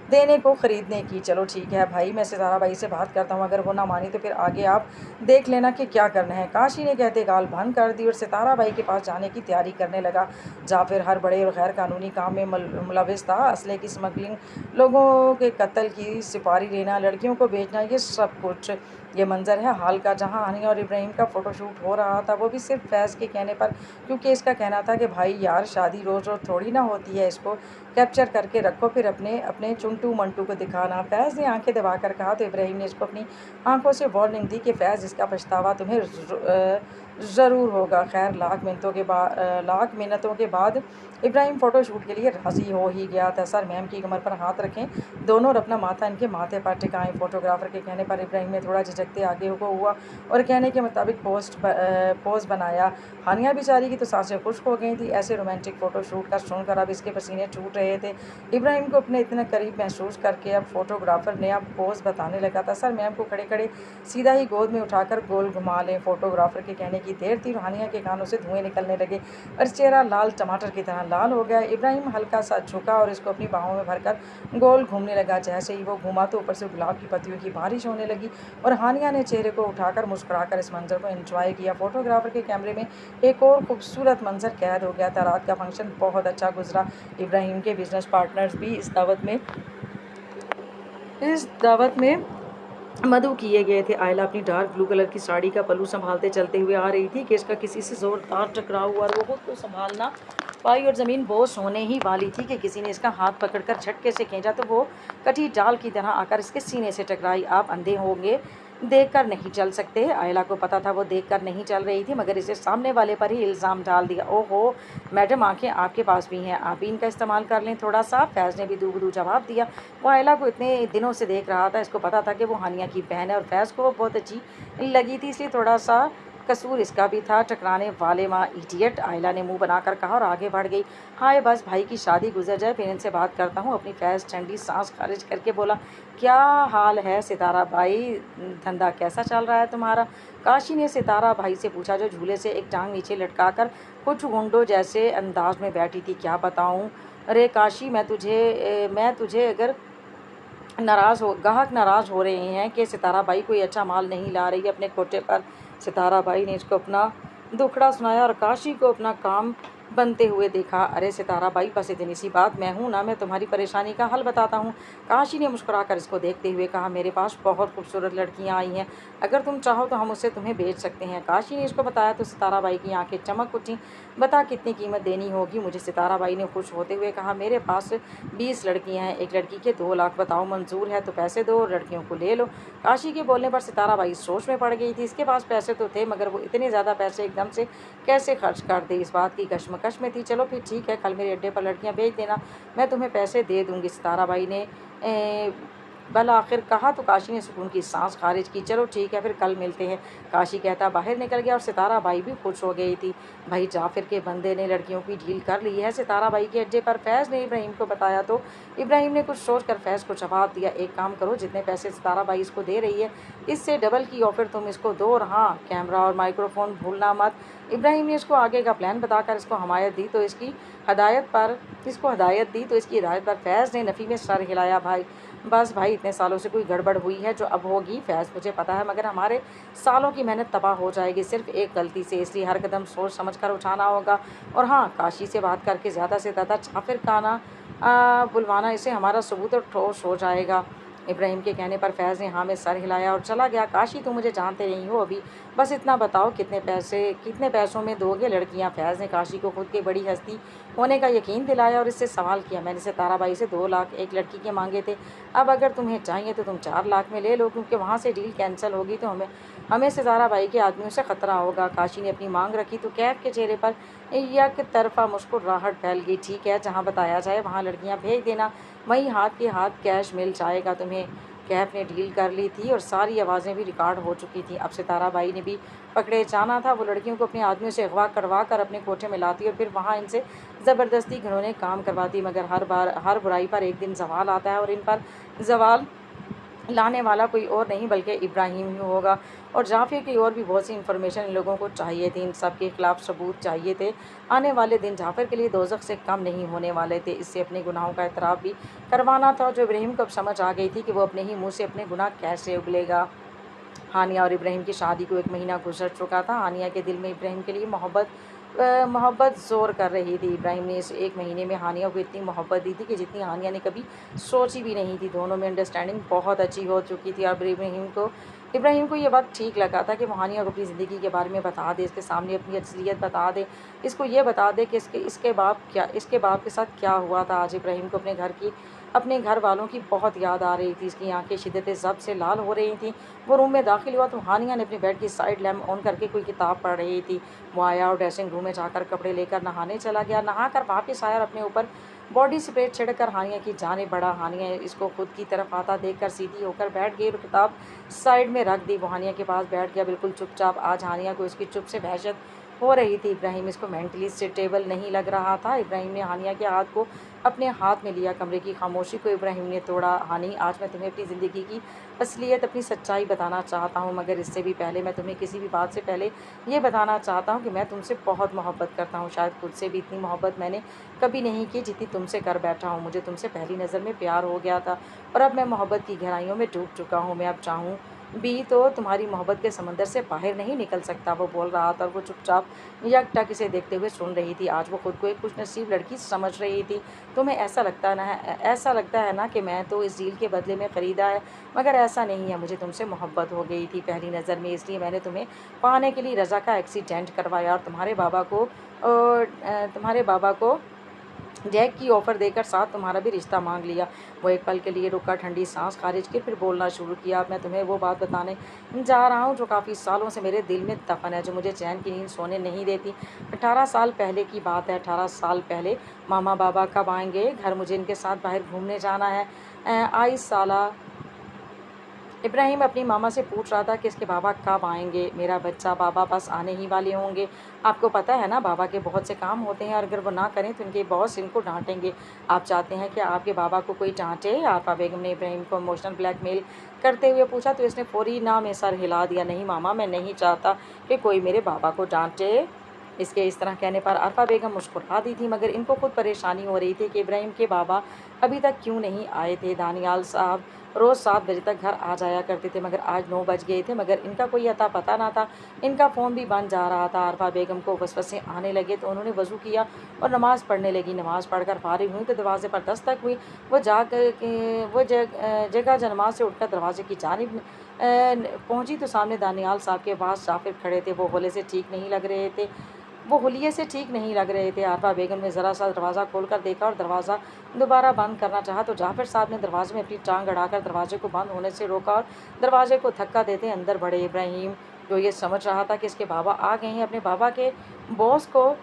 देने को ख़रीदने की। चलो ठीक है भाई, मैं सितारा भाई से बात करता हूँ, अगर वो ना मानी तो फिर आगे आप देख लेना कि क्या करना है। काशी ने कहते गाल बंद कर दी और सितारा भाई के पास जाने की तैयारी करने लगा। जाफिर हर बड़े और गैर कानूनी काम में मुलविस था। असले की स्मगलिंग, लोगों के कत्ल की सिपारी लेना, लड़कियों को बेचना, ये सब कुछ। ये मंजर है हाल का। जहाँ हानिया और इब्राहिम का फ़ोटोशूट हो रहा था, वो भी सिर्फ फैज़ के कहने पर, क्योंकि इसका कहना था कि भाई यार, शादी रोज़ रोज़ थोड़ी ना होती है, इसको कैप्चर करके रखो, फिर अपने अपने चुंटू मंटू को दिखाना। फैज़ ने आंखें दबाकर कहा। तो इब्राहिम ने इसको अपनी आंखों से वार्निंग दी कि फैज़, इसका पछतावा तुम्हें ज़रूर होगा। खैर, लाख मिन्नतों के बाद इब्राहिम फ़ोटोशूट के लिए राज़ी हो ही गया था। सर, मैम की कमर पर हाथ रखें दोनों और अपना माथा इनके माथे पर टिकाएं। फ़ोटोग्राफ़र के कहने पर इब्राहिम ने थोड़ा झिझकते आगे को हुआ और कहने के मुताबिक पोज़ बनाया। हानिया बेचारी की तो सांसें खुश्क हो गई थी। ऐसे रोमांटिक फ़ोटोशूट का सुनकर अब इसके पसीने छूट रहे थे। इब्राहिम को अपने इतने करीब महसूस करके अब फ़ोटोग्राफ़र ने अब पोज़ बताने लगा था। सर, मैम को खड़े खड़े सीधा ही गोद में उठाकर गोल घुमा लें। फ़ोटोग्राफ़र के कहने की देर थी। हानिया के कानों से धुएँ निकलने लगे और चेहरा लाल टमाटर की तरह लाल हो गया। इब्राहिम हल्का सा झुका और इसको अपनी बाहों में भरकर गोल घूमने लगा। जैसे ही वो घूमा तो ऊपर से गुलाब की पत्तियों की बारिश होने लगी और हानिया ने चेहरे को उठाकर मुस्कुराकर इस मंजर को एंजॉय किया। फ़ोटोग्राफ़र के कैमरे में एक और खूबसूरत मंजर कैद हो गया था। रात का फंक्शन बहुत अच्छा गुजरा। इब्राहिम के बिजनेस पार्टनर्स भी इस दावत में मदऊ किए गए थे। आयला अपनी डार्क ब्लू कलर की साड़ी का पल्लू संभालते चलते हुए आ रही थी कि इसका किसी से ज़ोरदार टकराव हुआ और वो खुद को संभालना पाई और ज़मीन बोस होने ही वाली थी कि किसी ने इसका हाथ पकड़कर झटके से खींचा तो वो कटी डाल की तरह आकर इसके सीने से टकराई। आप अंधे होंगे, देखकर नहीं चल सकते। आयला को पता था वो देखकर नहीं चल रही थी, मगर इसे सामने वाले पर ही इल्ज़ाम डाल दिया। ओहो मैडम, आंखें आपके पास भी हैं, आप ही इनका इस्तेमाल कर लें थोड़ा सा। फैज़ ने भी दूबदू जवाब दिया। वो आयला को इतने दिनों से देख रहा था, इसको पता था कि वो हानिया की बहन है और फैज़ को वो बहुत अच्छी लगी थी, इसलिए थोड़ा सा कसूर इसका भी था। टकराने वाले माँ इडियट, आयला ने मुंह बनाकर कहा और आगे बढ़ गई। हाय, बस भाई की शादी गुजर जाए फिर इनसे बात करता हूँ। अपनी फैज़ ठंडी सांस खारिज करके बोला, क्या हाल है सितारा भाई, धंधा कैसा चल रहा है तुम्हारा? काशी ने सितारा भाई से पूछा, जो झूले से एक टांग नीचे लटकाकर कुछ गुंडों जैसे अंदाज में बैठी थी। क्या बताऊँ? अरे काशी, मैं तुझे अगर ग्राहक नाराज़ हो रहे हैं कि सितारा बाई कोई अच्छा माल नहीं ला रही अपने कोटे पर सितारा बाई ने इसको अपना दुखड़ा सुनाया और काशी को अपना काम बनते हुए देखा। अरे सितारा बाई, बस इतनी सी बात, मैं हूँ ना, मैं तुम्हारी परेशानी का हल बताता हूँ। काशी ने मुस्कुराकर इसको देखते हुए कहा, मेरे पास बहुत खूबसूरत लड़कियाँ आई हैं, अगर तुम चाहो तो हम उससे तुम्हें भेज सकते हैं। काशी ने इसको बताया तो सितारा बाई की आंखें चमक उठी। बता कितनी कीमत देनी होगी मुझे? सितारा बाई ने खुश होते हुए कहा, मेरे पास 20 लड़कियाँ हैं, एक लड़की के 2 लाख, बताओ मंजूर है तो पैसे दो और लड़कियों को ले लो। काशी के बोलने पर सितारा बाई सोच में पड़ गई थी। इसके पास पैसे तो थे, मगर वो इतने ज़्यादा पैसे एकदम से कैसे खर्च कर दे, इस बात की कश्मकश में थी। चलो फिर ठीक है, कल मेरे अड्डे पर लड़कियां भेज देना, मैं तुम्हें पैसे दे दूंगी। सितारा बाई ने बल आखिर कहा तो काशी ने सुकून की सांस खारिज की। चलो ठीक है, फिर कल मिलते हैं। काशी कहता बाहर निकल गया और सितारा बाई भी खुश हो गई थी। भाई जाफिर के बंदे ने लड़कियों की डील कर ली है। सितारा बाई के अड्डे पर फैज़ ने इब्राहिम को बताया तो इब्राहिम ने कुछ सोचकर फैज़ को जवाब दिया, एक काम करो, जितने पैसे सितारा बाई इसको दे रही है इससे डबल की ऑफर तुम इसको दो, और हाँ, कैमरा और माइक्रोफोन भूलना मत। इब्राहिम ने इसको आगे का प्लान बताकर इसको हदायत दी तो इसकी हदायत पर फैज़ ने नफ़ी में सर हिलाया। भाई बस भाई, इतने सालों से कोई गड़बड़ हुई है जो अब होगी फैज़, मुझे पता है, मगर हमारे सालों की मेहनत तबाह हो जाएगी सिर्फ एक गलती से, इसलिए हर कदम सोच समझ कर उठाना होगा। और हाँ, काशी से बात करके ज़्यादा से ज़्यादा जाफिर का आना बुलवाना, इससे हमारा सबूत और ठोस हो जाएगा। इब्राहिम के कहने पर फैज़ ने हाँ में सर हिलाया और चला गया। काशी, तुम मुझे जानते नहीं हो अभी, बस इतना बताओ कितने पैसों में दोगे लड़कियां? फैज़ ने काशी को खुद की बड़ी हस्ती होने का यकीन दिलाया और इससे सवाल किया, मैंने सितारा बाई से 2 लाख एक लड़की के मांगे थे, अब अगर तुम्हें चाहिए तो तुम 4 लाख में ले लो, क्योंकि वहाँ से डील कैंसिल होगी तो हमें सितारा बाई के आदमियों से ख़तरा होगा। काशी ने अपनी मांग रखी तो कैफ के चेहरे पर एक तरफा मुस्कुराहट फैल गई। ठीक है, जहाँ बताया जाए वहाँ लड़कियाँ भेज देना, वहीं हाथ के हाथ कैश मिल जाएगा तुम्हें। कैफ ने डील कर ली थी और सारी आवाज़ें भी रिकॉर्ड हो चुकी थी। अब सितारा बाई ने भी पकड़े जाना था। वो लड़कियों को अपने आदमियों से अगवा करवा कर अपने कोठे में लाती और फिर वहाँ इनसे ज़बरदस्ती घिनौने काम करवाती। मगर हर बुराई पर एक दिन ज़वाल आता है और इन पर ज़वाल लाने वाला कोई और नहीं बल्कि इब्राहिम ही होगा। और जाफिर की और भी बहुत सी इन्फॉर्मेशन इन लोगों को चाहिए थी, इन सब के खिलाफ सबूत चाहिए थे। आने वाले दिन जाफिर के लिए दोज़ख से कम नहीं होने वाले थे। इससे अपने गुनाहों का एतराफ़ भी करवाना था, जो इब्राहिम को अब समझ आ गई थी कि वो अपने ही मुँह से अपने गुनाह कैसे उगलेगा। हानिया और इब्राहिम की शादी को 1 महीना गुजर चुका था। हानिया के दिल में इब्राहिम के लिए मोहब्बत ज़ोर कर रही थी। इब्राहिम ने इस 1 महीने में हानिया को इतनी मोहब्बत दी थी कि जितनी हानिया ने कभी सोची भी नहीं थी। दोनों में अंडरस्टैंडिंग बहुत अच्छी हो चुकी थी। और इब्राहिम को ये वक्त ठीक लगा था कि वो हानिया को अपनी ज़िंदगी के बारे में बता दे, इसके सामने अपनी असलियत बता दे, इसको ये बता दे कि इसके बाप के साथ क्या हुआ था। आज इब्राहिम को अपने घर वालों की बहुत याद आ रही थी। इसकी आंखें शिद्दत ज़ब्त से लाल हो रही थीं। वो रूम में दाखिल हुआ तो हानिया ने अपने बेड की साइड लैम्प ऑन करके कोई किताब पढ़ रही थी। वो आया और ड्रेसिंग रूम में जाकर कपड़े लेकर नहाने चला गया। नहाकर वापस आया और अपने ऊपर बॉडी स्प्रे छिड़कर हानिया की जाने बढ़ा। हानिया इसको खुद की तरफ आता देखकर सीधी होकर बैठ गई और किताब साइड में रख दी। वो हानिया के पास बैठ गया, बिल्कुल चुपचाप। आज हानिया को इसकी चुप से वहशत हो रही थी। इब्राहिम इसको मेंटली स्टेबल नहीं लग रहा था। इब्राहिम ने हानिया के हाथ को अपने हाथ में लिया। कमरे की खामोशी को इब्राहिम ने तोड़ा। हानी, आज मैं तुम्हें अपनी ज़िंदगी की असलियत, अपनी सच्चाई बताना चाहता हूँ, मगर इससे भी पहले मैं तुम्हें किसी भी बात से पहले ये बताना चाहता हूँ कि मैं तुमसे बहुत मोहब्बत करता हूँ। शायद खुद से भी इतनी मोहब्बत मैंने कभी नहीं की जितनी तुमसे कर बैठा हूँ। मुझे तुमसे पहली नज़र में प्यार हो गया था और अब मैं मोहब्बत की गहराइयों में डूब चुका हूँ। मैं अब चाहूँ भी तो तुम्हारी मोहब्बत के समंदर से बाहर नहीं निकल सकता। वो बोल रहा था और वो चुपचाप यकटक इसे देखते हुए सुन रही थी। आज वो खुद को एक खुशनसीब लड़की समझ रही थी। तुम्हें ऐसा लगता है ना कि मैं तो इस डील के बदले में ख़रीदा है, मगर ऐसा नहीं है। मुझे तुमसे मोहब्बत हो गई थी पहली नज़र में, इसलिए मैंने तुम्हें पाने के लिए रज़ा का एक्सीडेंट करवाया और तुम्हारे बाबा को जैक की ऑफ़र देकर साथ तुम्हारा भी रिश्ता मांग लिया। वो एक पल के लिए रुका, ठंडी सांस खारिज की, फिर बोलना शुरू किया। अब मैं तुम्हें वो बात बताने जा रहा हूँ जो काफ़ी सालों से मेरे दिल में दफन है, जो मुझे चैन की नींद सोने नहीं देती। 18 साल पहले की बात है। 18 साल पहले मामा बाबा कब आएंगे घर? मुझे इनके साथ बाहर घूमने जाना है। 22 साल इब्राहिम अपनी मामा से पूछ रहा था कि इसके बाबा कब आएंगे। मेरा बच्चा, बाबा बस आने ही वाले होंगे। आपको पता है ना, बाबा के बहुत से काम होते हैं और अगर वो ना करें तो इनके बॉस इनको डांटेंगे। आप चाहते हैं कि आपके बाबा को कोई डांटे? आरफा बेगम ने इब्राहिम को इमोशनल ब्लैकमेल करते हुए पूछा तो इसने फौरी ना में सर हिला दिया। नहीं मामा, मैं नहीं चाहता कि कोई मेरे बाबा को डांटे। इसके इस तरह कहने पर आरफा बेगम मुस्कुरा दी थी, मगर इनको खुद परेशानी हो रही थी कि इब्राहिम के बाबा अभी तक क्यों नहीं आए थे। दानियाल साहब रोज़ 7 बजे तक घर आ जाया करते थे, मगर आज 9 बज गए थे, मगर इनका कोई अता पता ना था। इनका फ़ोन भी बंद जा रहा था। आरफा बेगम को वसवसे आने लगे तो उन्होंने वज़ू किया और नमाज़ पढ़ने लगी। नमाज़ पढ़कर फारिग हुई तो दरवाज़े पर दस्तक हुई। वो जगह नमाज़ से उठकर दरवाज़े की जानिब पहुँची तो सामने दानियाल साहब के पास जाफ़िर खड़े थे। वो हुलिये से ठीक नहीं लग रहे थे। आरफा बेगम ने ज़रा सा दरवाज़ा खोलकर देखा और दरवाज़ा दोबारा बंद करना चाहा तो जाफ़िर साहब ने दरवाज़े में अपनी टांग अड़ाकर दरवाज़े को बंद होने से रोका और दरवाज़े को धक्का देते अंदर बढ़े। इब्राहिम, जो ये समझ रहा था कि इसके बाबा आ गए हैं, अपने बाबा के बॉस को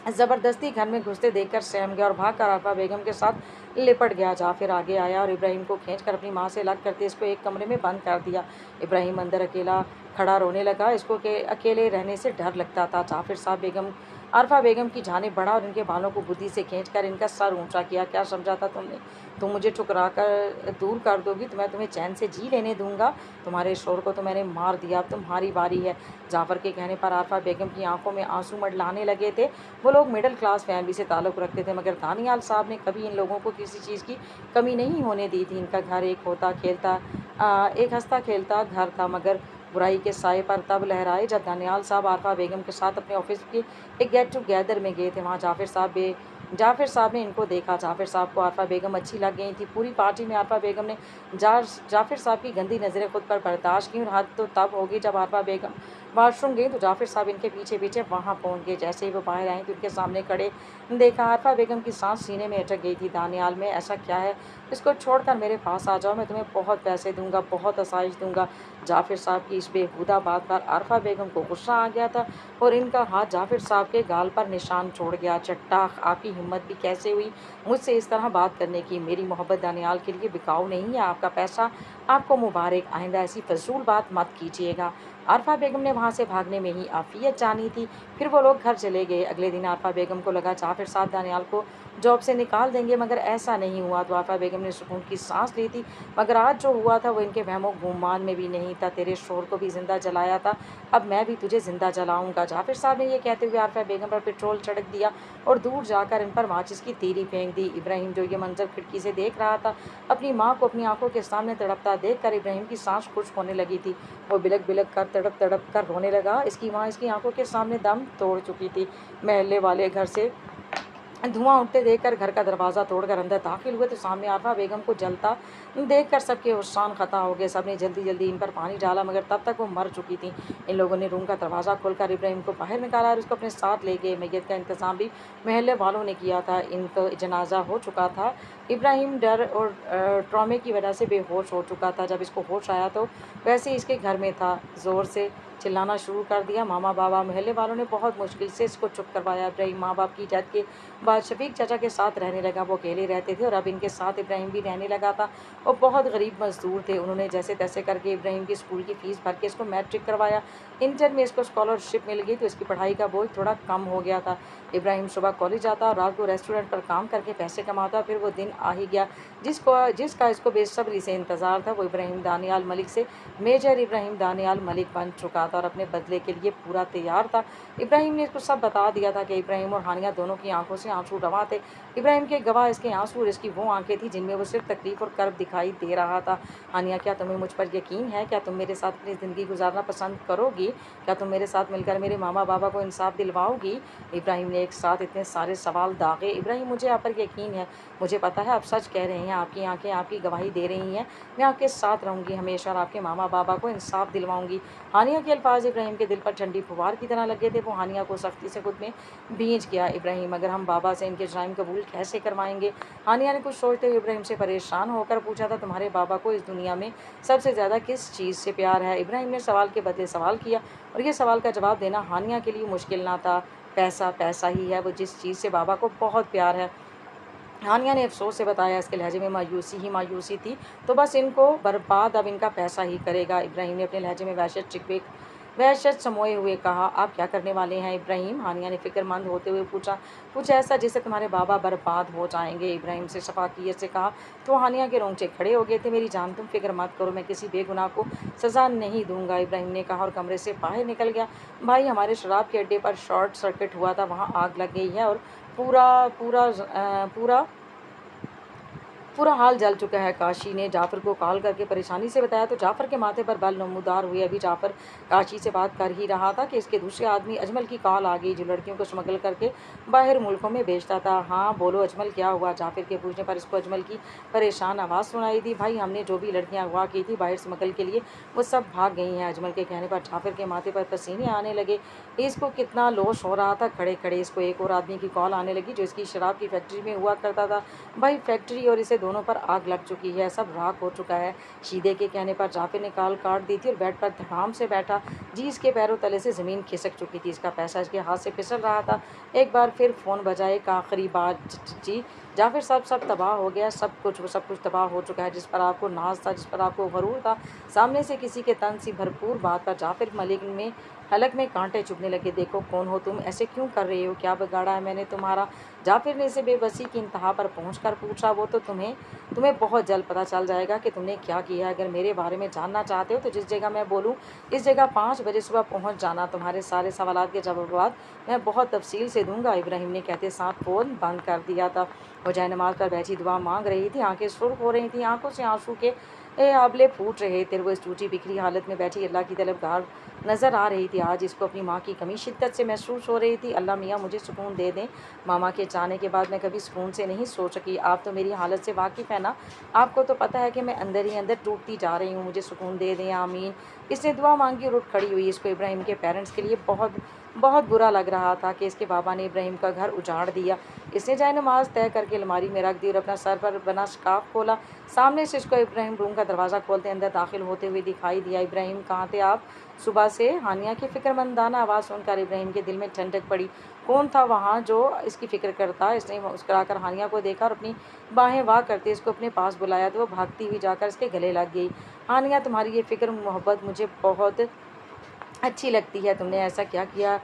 ज़बरदस्ती घर में घुसते देखकर सहम गया और भागकर आरफा बेगम के साथ लिपट गया। जाफिर आगे आया और इब्राहिम को खींचकर अपनी माँ से अलग करके इसको एक कमरे में बंद कर दिया। इब्राहिम अंदर अकेला खड़ा रोने लगा। इसको के अकेले रहने से डर लगता था। जाफिर साहब आरफा बेगम की जानिब बढ़ा और इनके बालों को बुद्धि से खींचकर इनका सर ऊंचा किया। क्या समझा था तुमने? तुम मुझे ठुकरा कर दूर कर दोगी तो मैं तुम्हें चैन से जी लेने दूंगा? तुम्हारे शोर को तो मैंने मार दिया, अब तुम्हारी बारी है। जाफर के कहने पर आरफा बेगम की आंखों में आंसू मंडलाने लगे थे। वो लोग मिडिल क्लास फैमिली से ताल्लुक़ रखते थे, मगर दानियाल साहब ने कभी इन लोगों को किसी चीज़ की कमी नहीं होने दी थी। इनका घर एक हंसता खेलता घर था, मगर बुराई के साए पर तब लहराए जब दानियाल साहब आरफा बेगम के साथ अपने ऑफिस के एक गेट टुगेदर में गए थे। वहाँ जाफिर साहब ने इनको देखा। जाफिर साहब को आरफा बेगम अच्छी लग गई थी। पूरी पार्टी में आरफा बेगम ने जाफिर साहब की गंदी नज़रें खुद पर बर्दाश्त की और हद तो तब होगी जब आरफा बेगम वॉशरूम गई तो जाफिर साहब इनके पीछे पीछे वहाँ पहुँच गए। जैसे ही वो बाहर आए तो उनके सामने खड़े देखा। आरफा बेगम की सांस सीने में अटक गई थी। दानियाल, में ऐसा क्या है? इसको छोड़कर मेरे पास आ जाओ, मैं तुम्हें बहुत पैसे दूंगा, बहुत आसाइश दूंगा। जाफिर साहब की इस बेहुदा बात पर आरफा बेगम को गुस्सा आ गया था और इनका हाथ जाफिर साहब के गाल पर निशान छोड़ गया। चट्टाख, आपकी हिम्मत भी कैसे हुई मुझसे इस तरह बात करने की? मेरी मोहब्बत दानियाल के लिए बिकाऊ नहीं है। आपका पैसा आपको मुबारक। आइंदा ऐसी फजूल बात मत कीजिएगा। आरफा बेगम ने वहाँ से भागने में ही आफियत जानी थी। फिर वो लोग घर चले गए। अगले दिन आरफा बेगम को लगा जाफिर साहब दानियाल को जॉब से निकाल देंगे, मगर ऐसा नहीं हुआ। तो आरफा बेगम ने सुकून की सांस ली थी। मगर आज जो हुआ था वो इनके वहमो गुमान में भी नहीं था। तेरे शोर को भी जिंदा जलाया था, अब मैं भी तुझे जिंदा जलाऊंगा। जाफिर साहब ने यह कहते हुए आरफा बेगम पर पेट्रोल छिड़क दिया और दूर जाकर इन पर माचिस की तीली फेंक दी। इब्राहिम, जो ये मंजर खिड़की से देख रहा था, अपनी माँ को अपनी आंखों के सामने तड़पता देख कर इब्राहिम की सांस खुश्क होने लगी थी। वो बिलक बिलक कर तड़प तड़प कर रोने लगा। इसकी माँ इसकी आंखों के सामने दम तोड़ चुकी थी। महल्ले वाले घर से धुआं उठते देखकर घर का दरवाज़ा तोड़कर अंदर दाखिल हुए तो सामने आरफा बेगम को जलता देखकर सबके होशान खता हो गए। सबने जल्दी जल्दी इन पर पानी डाला, मगर तब तक वो मर चुकी थी। इन लोगों ने रूम का दरवाज़ा खोलकर इब्राहिम को बाहर निकाला और उसको अपने साथ ले गए। मैयत का इंतज़ाम भी महल्ले वालों ने किया था। इनको जनाजा हो चुका था। इब्राहिम डर और ट्रॉमे की वजह से बेहोश हो चुका था। जब इसको होश आया तो वैसे ही इसके घर में था। ज़ोर से चिल्लाना शुरू कर दिया। मामा बाबा महल्ले वालों ने बहुत मुश्किल से इसको चुप करवाया। इब्राहिम माँ बाप की डेथ के बाद शफीक चाचा के साथ रहने लगा। वो अकेले रहते थे और अब इनके साथ इब्राहिम भी रहने लगा था। वो बहुत गरीब मजदूर थे। उन्होंने जैसे तैसे करके इब्राहिम की स्कूल की फ़ीस भर के इसको मैट्रिक करवाया। इंटर में इसको स्कॉलरशिप मिल गई तो इसकी पढ़ाई का बोझ थोड़ा कम हो गया था। इब्राहिम सुबह कॉलेज जाता और रात को रेस्टोरेंट पर काम करके पैसे कमाता। फिर वो दिन आ ही गया जिसका इसको बेसब्री से इंतज़ार था। वो इब्राहिम दानियाल मलिक से मेजर इब्राहिम दानियाल मलिक बन चुका था और अपने बदले के लिए पूरा तैयार था। इब्राहिम ने इसको सब बता दिया था कि इब्राहिम और हानिया दोनों की आंखों से आंसू रवा थे। इब्राहिम के गवाह इसके आंसू और इसकी वो आंखें थी जिनमें वो सिर्फ तकलीफ और कर्ब दिखाई दे रहा था। हानिया, क्या तुम्हें मुझ पर यकीन है? क्या तुम मेरे साथ अपनी ज़िंदगी गुजारना पसंद करोगी? क्या तुम मेरे साथ मिलकर मेरे मामा बाबा को इंसाफ दिलवाओगी? इब्राहिम ने एक साथ इतने सारे सवाल दागे। इब्राहिम, मुझे आप पर यकीन है। मुझे पता है आप सच कह रहे हैं। आपकी आंखें आपकी गवाही दे रही हैं। मैं आपके साथ रहूँगी हमेशा और आपके मामा बाबा को इंसाफ दिलवाऊंगी। हानिया के अल्फाज इब्राहिम के दिल पर ठंडी फुहार की तरह लगे थे। वो हानिया को सख्ती से खुद में भींच गया। इब्राहिम, अगर हम बाबा से इनके जराइम कबूल कैसे करवाएंगे? हानिया ने कुछ सोचते हुए इब्राहिम से परेशान होकर पूछा था, तुम्हारे बाबा को इस दुनिया में सबसे ज़्यादा किस चीज़ से प्यार है? इब्राहिम ने सवाल के बदले सवाल किया और ये सवाल का जवाब देना हानिया के लिए मुश्किल ना था। पैसा, पैसा ही है वो जिस चीज़ से बाबा को बहुत प्यार है। हानिया ने अफसोस से बताया। इसके लहजे में मायूसी ही मायूसी थी। तो बस इनको बर्बाद अब इनका पैसा ही करेगा। इब्राहिम ने अपने लहजे में वहशत समोए हुए कहा। आप क्या करने वाले हैं इब्राहिम? हानिया ने फिक्रमंद होते हुए पूछा। कुछ ऐसा जिससे तुम्हारे बाबा बर्बाद हो जाएंगे। इब्राहिम से शफाकियत से कहा। तो हानिया के रोंगटे खड़े हो गए थे। मेरी जान, तुम फिक्र मत करो, मैं किसी बेगुनाह को सज़ा नहीं दूंगा, इब्राहिम ने कहा और कमरे से बाहर निकल गया। भाई, हमारे शराब के अड्डे पर शॉर्ट सर्किट हुआ था, वहाँ आग लग गई है और पूरा पूरा पूरा पूरा हाल जल चुका है। काशी ने जाफ़र को कॉल करके परेशानी से बताया तो जाफ़र के माथे पर बल नमूदार हुए। अभी जाफ़र काशी से बात कर ही रहा था कि इसके दूसरे आदमी अजमल की कॉल आ गई, जो लड़कियों को स्मगल करके बाहर मुल्कों में बेचता था। हाँ बोलो अजमल, क्या हुआ? जाफ़र के पूछने पर इसको अजमल की परेशान आवाज़ सुनाई दी। भाई, हमने जो भी लड़कियाँ अगवा की थी बाहर स्मगल के लिए, वो सब भाग गई हैं। अजमल के कहने पर जाफ़र के माथे पर पसीने आने लगे। इसको कितना लोश हो रहा था। खड़े खड़े इसको एक और आदमी की कॉल आने लगी, जो इसकी शराब की फैक्ट्री में हुआ करता था। भाई, फैक्ट्री और इसे दोनों पर आग लग चुकी है, सब राख हो चुका है। शीदे के कहने पर जाफिर ने कॉल काट दी थी और बेड पर धड़ाम से बैठा। जी, इसके पैरों तले से ज़मीन खिसक चुकी थी। इसका पैसा इसके हाथ से फिसल रहा था। एक बार फिर फ़ोन बजा, एक आखिरी बार। जी जाफिर, सब तबाह हो गया। सब कुछ तबाह हो चुका है। जिस पर आपको नाज था, जिस पर आपको गरूर था, सामने से किसी के तन सी भरपूर बात पर जाफिर मलिक में हलक में कांटे चुभने लगे। देखो कौन हो तुम, ऐसे क्यों कर रहे हो, क्या बिगाड़ा है मैंने तुम्हारा? जाफिर ने इसे बेबसी की इंतहा पर पहुंचकर पूछा। वो तो तुम्हें बहुत जल्द पता चल जाएगा कि तुमने क्या किया है। अगर मेरे बारे में जानना चाहते हो तो जिस जगह मैं बोलूँ इस जगह 5 बजे सुबह पहुंच जाना। तुम्हारे सारे सवालात के जवाब मैं बहुत तफसील से दूंगा। इब्राहिम ने कहते साथ फ़ोन बंद कर दिया था। वो जय नमाज पर बैठी दुआ मांग रही थी। आंखें सुर्ख हो रही थी, आंखों से आंसू के आबले फूट रहे थे। वो इस टूटी बिखरी हालत में बैठी अल्लाह की तलबगार नज़र आ रही थी। आज इसको अपनी माँ की कमी शिद्दत से महसूस हो रही थी। अल्लाह मियाँ मुझे सुकून दे दें। मामा के जाने के बाद मैं कभी सुकून से नहीं सो सकी। आप तो मेरी हालत से वाकिफ़ है ना, आपको तो पता है कि मैं अंदर ही अंदर टूटती जा रही हूँ। मुझे सुकून दे दें, आमीन। इसने दुआ मांगी और उठ खड़ी हुई। इसको इब्राहिम के पेरेंट्स के लिए बहुत बहुत बुरा लग रहा था कि इसके बाबा ने इब्राहिम का घर उजाड़ दिया। इसने जाए नमाज तय करके अलमारी में रख दी और अपना सर पर बना स्काफ खोला। सामने से इसको इब्राहिम रूम का दरवाज़ा खोलते अंदर दाखिल होते हुए दिखाई दिया। इब्राहिम, कहाँ थे आप सुबह से? हानिया की फ़िक्रमंदाना आवाज़ सुनकर इब्राहिम के दिल में ठंडक पड़ी। कौन था वहाँ जो इसकी फ़िक्र करता? इसने मुस्कुराकर हानिया को देखा और अपनी बाहें वाह करते इसको अपने पास बुलाया तो वो भागती हुई जाकर इसके गले लग गई। हानिया, तुम्हारी ये फ़िक्र मोहब्बत मुझे बहुत अच्छी लगती है। तुमने ऐसा क्या किया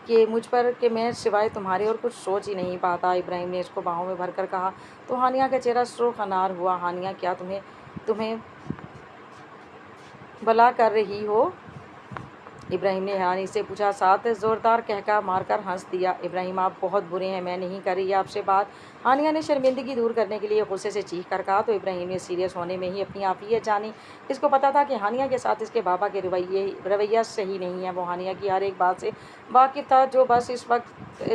कि मुझ पर कि मैं सिवाय तुम्हारे और कुछ सोच ही नहीं पाता। इब्राहिम ने इसको बाहों में भरकर कहा तो हानिया का चेहरा सुर्ख अनार हुआ। हानिया, क्या तुम्हें भला कर रही हो? इब्राहिम ने हैरानी से पूछा। साथ ज़ोरदार कहका मारकर हंस दिया। इब्राहिम, आप बहुत बुरे हैं, मैं नहीं कर रही आपसे बात। हानिया ने शर्मिंदगी दूर करने के लिए गुस्से से चीख कर कहा तो इब्राहिम ने सीरियस होने में ही अपनी आफियत जानी। इसको पता था कि हानिया के साथ इसके बाबा के रवैया सही नहीं है। वो हानिया की हर एक बात से वाकिफ़ था।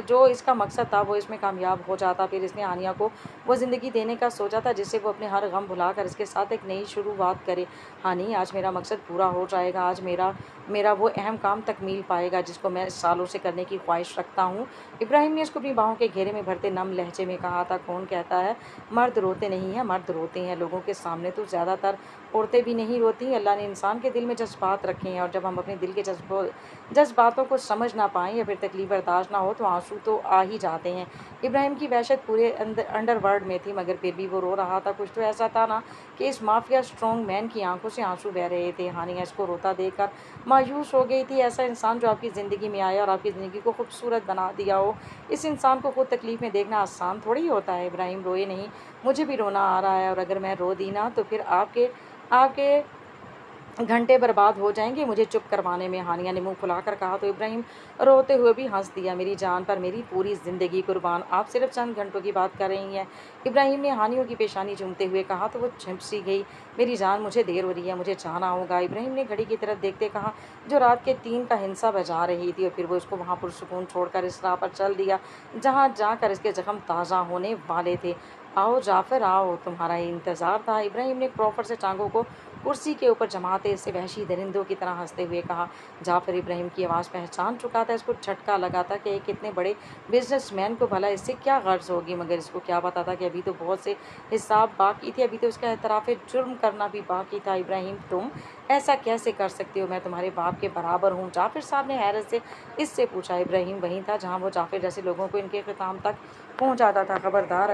जो इसका मकसद था वो इसमें कामयाब हो जाता। फिर इसने हानिया को वो ज़िंदगी देने का सोचा था जिससे वो अपने हर गम भुलाकर इसके साथ एक नई शुरुआत करे। हानी, आज मेरा मकसद पूरा हो जाएगा। आज मेरा वो अहम काम तकमील पाएगा जिसको मैं सालों से करने की ख्वाहिश रखता हूँ। इब्राहिम ने इसको अपनी बाहों के घेरे में भरते नम लहजे में कहा था। कौन कहता है मर्द रोते नहीं हैं? मर्द रोते हैं। लोगों के सामने तो ज़्यादातर औरतें भी नहीं रोती। अल्लाह ने इंसान के दिल में जज्बात रखे हैं और जब हम अपने दिल के जज्बातों को समझ ना पाएँ या फिर तकलीफ बर्दाश्त ना हो तो आंसू तो आ ही जाते हैं। इब्राहिम की वहशत पूरे अंडरवर्ल्ड में थी, मगर फिर भी वो रो रहा था। कुछ तो ऐसा था ना कि इस माफिया स्ट्रॉन्ग मैन की आंखों से आंसू बह रहे थे। हानिया इसको रोता देखकर मायूस हो गई थी। ऐसा इंसान जो आपकी ज़िंदगी में आया और आपकी ज़िंदगी को खूबसूरत बना दिया हो, इस इंसान को खुद तकलीफ़ में देखना आसान थोड़ी होता है। इब्राहिम, रोए नहीं, मुझे भी रोना आ रहा है और अगर मैं रो दी ना तो फिर आपके घंटे बर्बाद हो जाएंगे मुझे चुप करवाने में। हानिया ने मुंह फुलाकर कहा तो इब्राहिम रोते हुए भी हंस दिया। मेरी जान पर मेरी पूरी ज़िंदगी कुर्बान, आप सिर्फ चंद घंटों की बात कर रही हैं। इब्राहिम ने हानियों की पेशानी चूमते हुए कहा तो वो झिप सी गई। मेरी जान, मुझे देर हो रही है, मुझे जाना होगा। इब्राहिम ने घड़ी की तरफ देखते कहा जो रात के 3 का हिंसा बजा रही थी और फिर वो उसको वहाँ पुरसुकून छोड़कर इस राह पर चल दिया जहाँ जाकर इसके जख्म ताज़ा होने वाले थे। आओ जाफ़र आओ, तुम्हारा ही इंतज़ार था। इब्राहिम ने क्रॉफर्ड से टांगों को कुर्सी के ऊपर जमाते इससे वहशी दरिंदों की तरह हंसते हुए कहा। जाफ़र इब्राहिम की आवाज़ पहचान चुका था। इसको झटका लगा था कि एक इतने बड़े बिजनेसमैन को भला इससे क्या गर्ज होगी, मगर इसको क्या पता था कि अभी तो बहुत से हिसाब बाकी थे, अभी तो उसका एतराफ़ जुर्म करना भी बाकी था। इब्राहिम, तुम ऐसा कैसे कर सकते हो? मैं तुम्हारे बाप के बराबर हूँ। जाफ़िर साहब ने हैरत से इससे पूछा। इब्राहिम वहीं था जहाँ वो जाफ़िर जैसे लोगों को इनके ख़िताम तक पहुँचाता था। खबरदार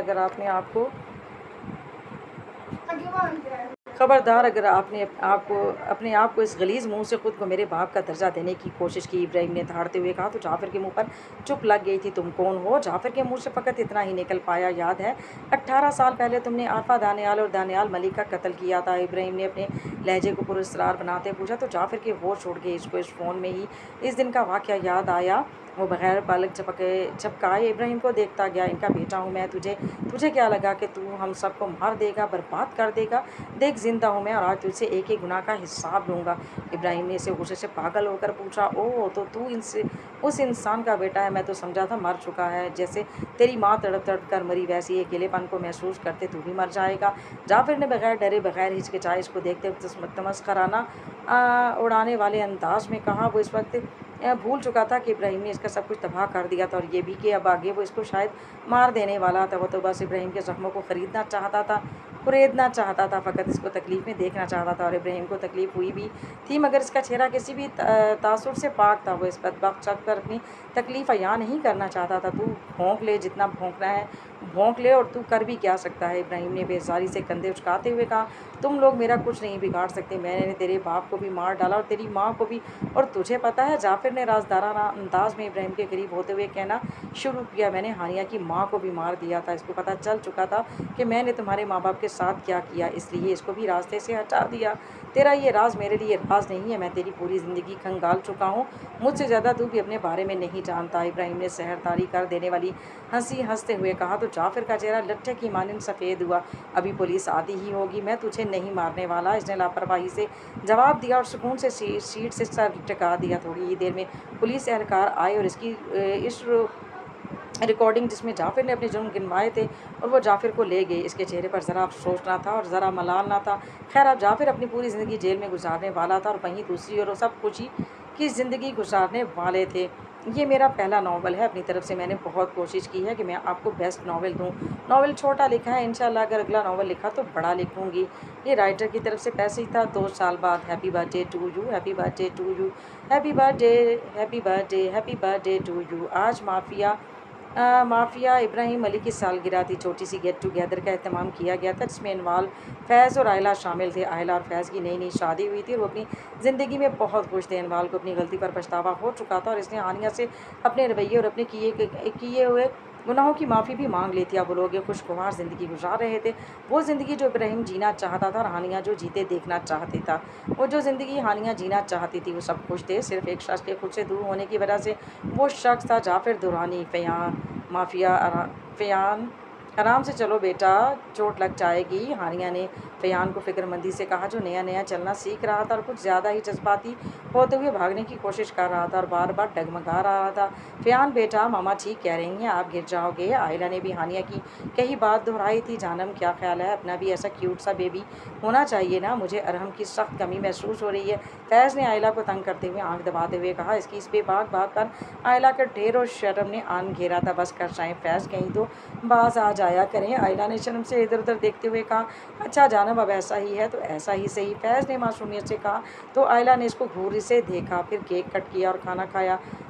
अगर आपने अपने आप को इस गलीज़ मुंह से ख़ुद को मेरे बाप का दर्जा देने की कोशिश की। इब्राहिम ने धाड़ते हुए कहा तो जाफ़िर के मुंह पर चुप लग गई थी। तुम कौन हो? जाफ़िर के मुंह से फ़कत इतना ही निकल पाया, याद है 18 साल पहले तुमने आरफा दानियाल और दानियाल मलिक का कत्ल किया था। इब्राहिम ने अपने लहजे को पुरस्कार बनाते पूछा तो जाफ़िर के होश उड़ गए। इसको इस फ़ोन में ही इस दिन का वाक़या याद आया। वो बगैर पलक झपकाए इब्राहिम को देखता गया। इनका बेटा हूँ मैं, तुझे तुझे क्या लगा कि तू हम सबको मार देगा, बर्बाद कर देगा? देख जिंदा हूँ मैं और आज तुझसे एक एक गुनाह का हिसाब लूँगा। इब्राहिम ने इसे गुस्से से पागल होकर पूछा, ओह तो तू इनसे उस इंसान का बेटा है? मैं तो समझा था मर चुका है। जैसे तेरी माँ तड़प तड़प कर मरी वैसे ही अकेलेपन को महसूस करते तू भी मर जाएगा। जाफिर ने बगैर डरे बगैर हिचकिचाए इसको देखते हुए तमस्कराना उड़ाने वाले अंदाज में कहा। वो इस वक्त भूल चुका था कि इब्राहिम ने इसका सब कुछ तबाह कर दिया था और ये भी कि अब आगे वो इसको शायद मार देने वाला था। वो तो बस इब्राहिम के ज़ख्मों को कुरेदना चाहता था, फ़कत इसको तकलीफ़ में देखना चाहता था। और इब्राहिम को तकलीफ़ हुई भी थी, मगर इसका चेहरा किसी भी तासुर से पाक था। वो इस बदबख्त शख्स पर अपनी तकलीफ़ अयान नहीं करना चाहता था। तू भौंक ले जितना भौंकना है भौंक ले, और तू कर भी क्या सकता है? इब्राहिम ने बेजारी से कंधे उचकाते हुए कहा, तुम लोग मेरा कुछ नहीं बिगाड़ सकते। मैंने तेरे बाप को भी मार डाला और तेरी माँ को भी, और तुझे पता है? जाफिर ने राजदाराना अंदाज में इब्राहिम के करीब होते हुए कहना शुरू किया, मैंने हानिया की माँ को भी मार दिया था। इसको पता चल चुका था कि मैंने तुम्हारे माँ बाप के साथ क्या किया, इसलिए इसको भी रास्ते से हटा दिया। तेरा ये राज मेरे लिए राज नहीं है। मैं तेरी पूरी ज़िंदगी खंगाल चुका हूँ, मुझसे ज़्यादा तू भी अपने बारे में नहीं जानता। इब्राहिम ने सहरदारी कर देने वाली हंसी हंसते हुए कहा। तो जाफिर का चेहरा लट्ठे की मानिंद सफ़ेद हुआ। अभी पुलिस आती ही होगी, मैं तुझे नहीं मारने वाला, इसने लापरवाही से जवाब दिया और सुकून से सीट से सर टिका दिया। थोड़ी ही देर में पुलिस एहलकार आए और इस रिकॉर्डिंग जिसमें जाफिर ने अपने जुर्म गिनवाए थे और वो जाफिर को ले गए। इसके चेहरे पर ज़रा अफसोस ना था और ज़रा मलाल ना था। खैर, अब जाफिर अपनी पूरी ज़िंदगी जेल में गुजारने वाला था और वहीं दूसरी ओर सब खुशी की ज़िंदगी गुजारने वाले थे। ये मेरा पहला नावल है। अपनी तरफ से मैंने बहुत कोशिश की है कि मैं आपको बेस्ट नावल दूँ। नावल छोटा लिखा है, इंशाल्लाह अगर अगला नावल लिखा तो बड़ा लिखूँगी। ये राइटर की तरफ से पैसे ही था। 2 साल बाद happy birthday to you, happy birthday to you, happy birthday, happy birthday, happy birthday to you. आज माफिया इब्राहिम अली की सालगिरह थी। छोटी सी गेट टुगेदर का अहतमाम किया गया था, जिसमें इनवाल फैज़ और आयला शामिल थे। आयला और फैज़ की नई नई शादी हुई थी और वो अपनी ज़िंदगी में बहुत खुश थे। इनवाल को अपनी गलती पर पछतावा हो चुका था और इसने हानिया से अपने रवैये और अपने किए हुए गुनाहों की माफ़ी भी मांग ली थी। अब वो लोग एक खुशगवार ज़िंदगी गुजार रहे थे, वो ज़िंदगी जो इब्राहिम जीना चाहता था और हानिया जो जीते देखना चाहती था। वो जो ज़िंदगी हानिया जीना चाहती थी वो सब खुश थे। सिर्फ एक शख्स के खुद से दूर होने की वजह से, वो शख्स था जाफिर दुरानी। फ़यान, आराम से चलो बेटा, चोट लग जाएगी। हानिया ने फ़यान को फ़िक्रमंदी से कहा, जो नया नया चलना सीख रहा था और कुछ ज़्यादा ही जज्बाती होते हुए भागने की कोशिश कर रहा था और बार बार डगमगा रहा था। फ़यान बेटा, मामा ठीक कह रही हैं, आप गिर जाओगे। आयला ने भी हानिया की कही बात दोहराई थी। जानम, क्या ख्याल है? अपना भी ऐसा क्यूट सा बेबी होना चाहिए ना। मुझे अरहम की सख्त कमी महसूस हो रही है। फैज़ ने आयला को तंग करते हुए आंख दबाते हुए कहा। इसकी इस बेबाक बात पर आयला का ढेर और शर्म ने आन घेरा था। बस कर जाएं फैज़, कहीं तो बाज आ जाया करें। आयला ने शर्म से इधर उधर देखते हुए कहा, अच्छा जानब, अब ऐसा ही है तो ऐसा ही सही। फैज़ ने मासूमियत से कहा। तो आयला ने इसको घूर से देखा, फिर केक कट किया और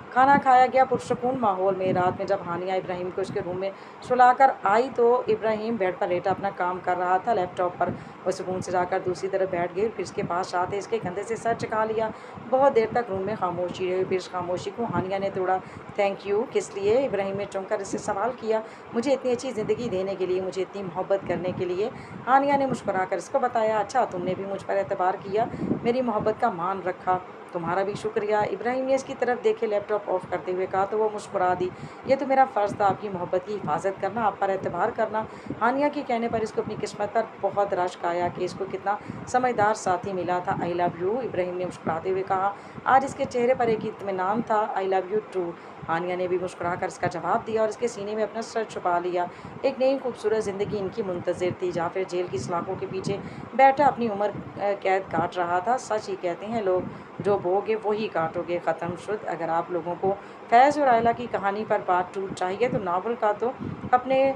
खाना खाया गया पुरसकून माहौल में। रात में जब हानिया इब्राहिम को उसके रूम में सुलाकर आई तो इब्राहिम बेड पर लेटा अपना काम कर रहा था लैपटॉप पर। वो सुकून से जाकर दूसरी तरफ बैठ गई, फिर इसके पास आते इसके कंधे से सर चका लिया। बहुत देर तक रूम में खामोशी रही, फिर इस खामोशी को हानिया ने तोड़ा। Thank you. किस लिए? इब्राहिम ने चौंककर इससे सवाल किया। मुझे इतनी अच्छी ज़िंदगी देने के लिए, मुझे इतनी मोहब्बत करने के लिए। हानिया ने मुस्कुराकर इसको बताया। अच्छा, तुमने भी मुझ पर एतबार किया, मेरी मोहब्बत का मान रखा, तुम्हारा भी शुक्रिया। इब्राहिम ने इसकी तरफ देखे लैपटॉप ऑफ करते हुए कहा तो वो मुस्कुरा दी। ये तो मेरा फ़र्ज़ था आपकी मोहब्बत की हिफाजत करना, आप पर एतबार करना। हानिया के कहने पर इसको अपनी किस्मत पर बहुत रश्क आया कि इसको कितना समझदार साथी मिला था। आई लव यू, इब्राहिम ने मुस्कुराते हुए कहा। आज इसके चेहरे पर एक इत्मीनान था। आई लव यू टू, हानिया ने भी मुस्कुराकर इसका जवाब दिया और इसके सीने में अपना सर छुपा लिया। एक नई खूबसूरत ज़िंदगी इनकी मुंतज़िर थी। जाफिर जेल की सलाखों के पीछे बैठा अपनी उम्र कैद काट रहा था। सच ही कहते हैं लोग, जो बोगे वही काटोगे। ख़त्म शुद। अगर आप लोगों को फैज़ और आयला की कहानी पर पार्ट 2 चाहिए तो नावल का तो अपने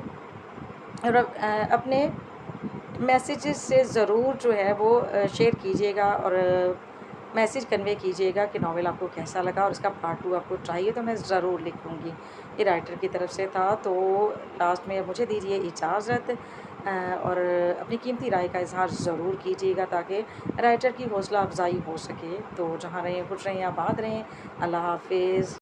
मैसेजेस से ज़रूर जो है वो शेयर कीजिएगा और मैसेज कन्वे कीजिएगा कि नावल आपको कैसा लगा और इसका पार्ट 2 आपको चाहिए तो मैं ज़रूर लिखूँगी। ये राइटर की तरफ से था। तो लास्ट में मुझे दीजिए इजाज़त और अपनी कीमती राय का इज़हार ज़रूर कीजिएगा ताकि राइटर की हौसला अफजाई हो सके। तो जहाँ रहें खुश रहें, आबाद रहें। अल्लाह हाफ़िज़।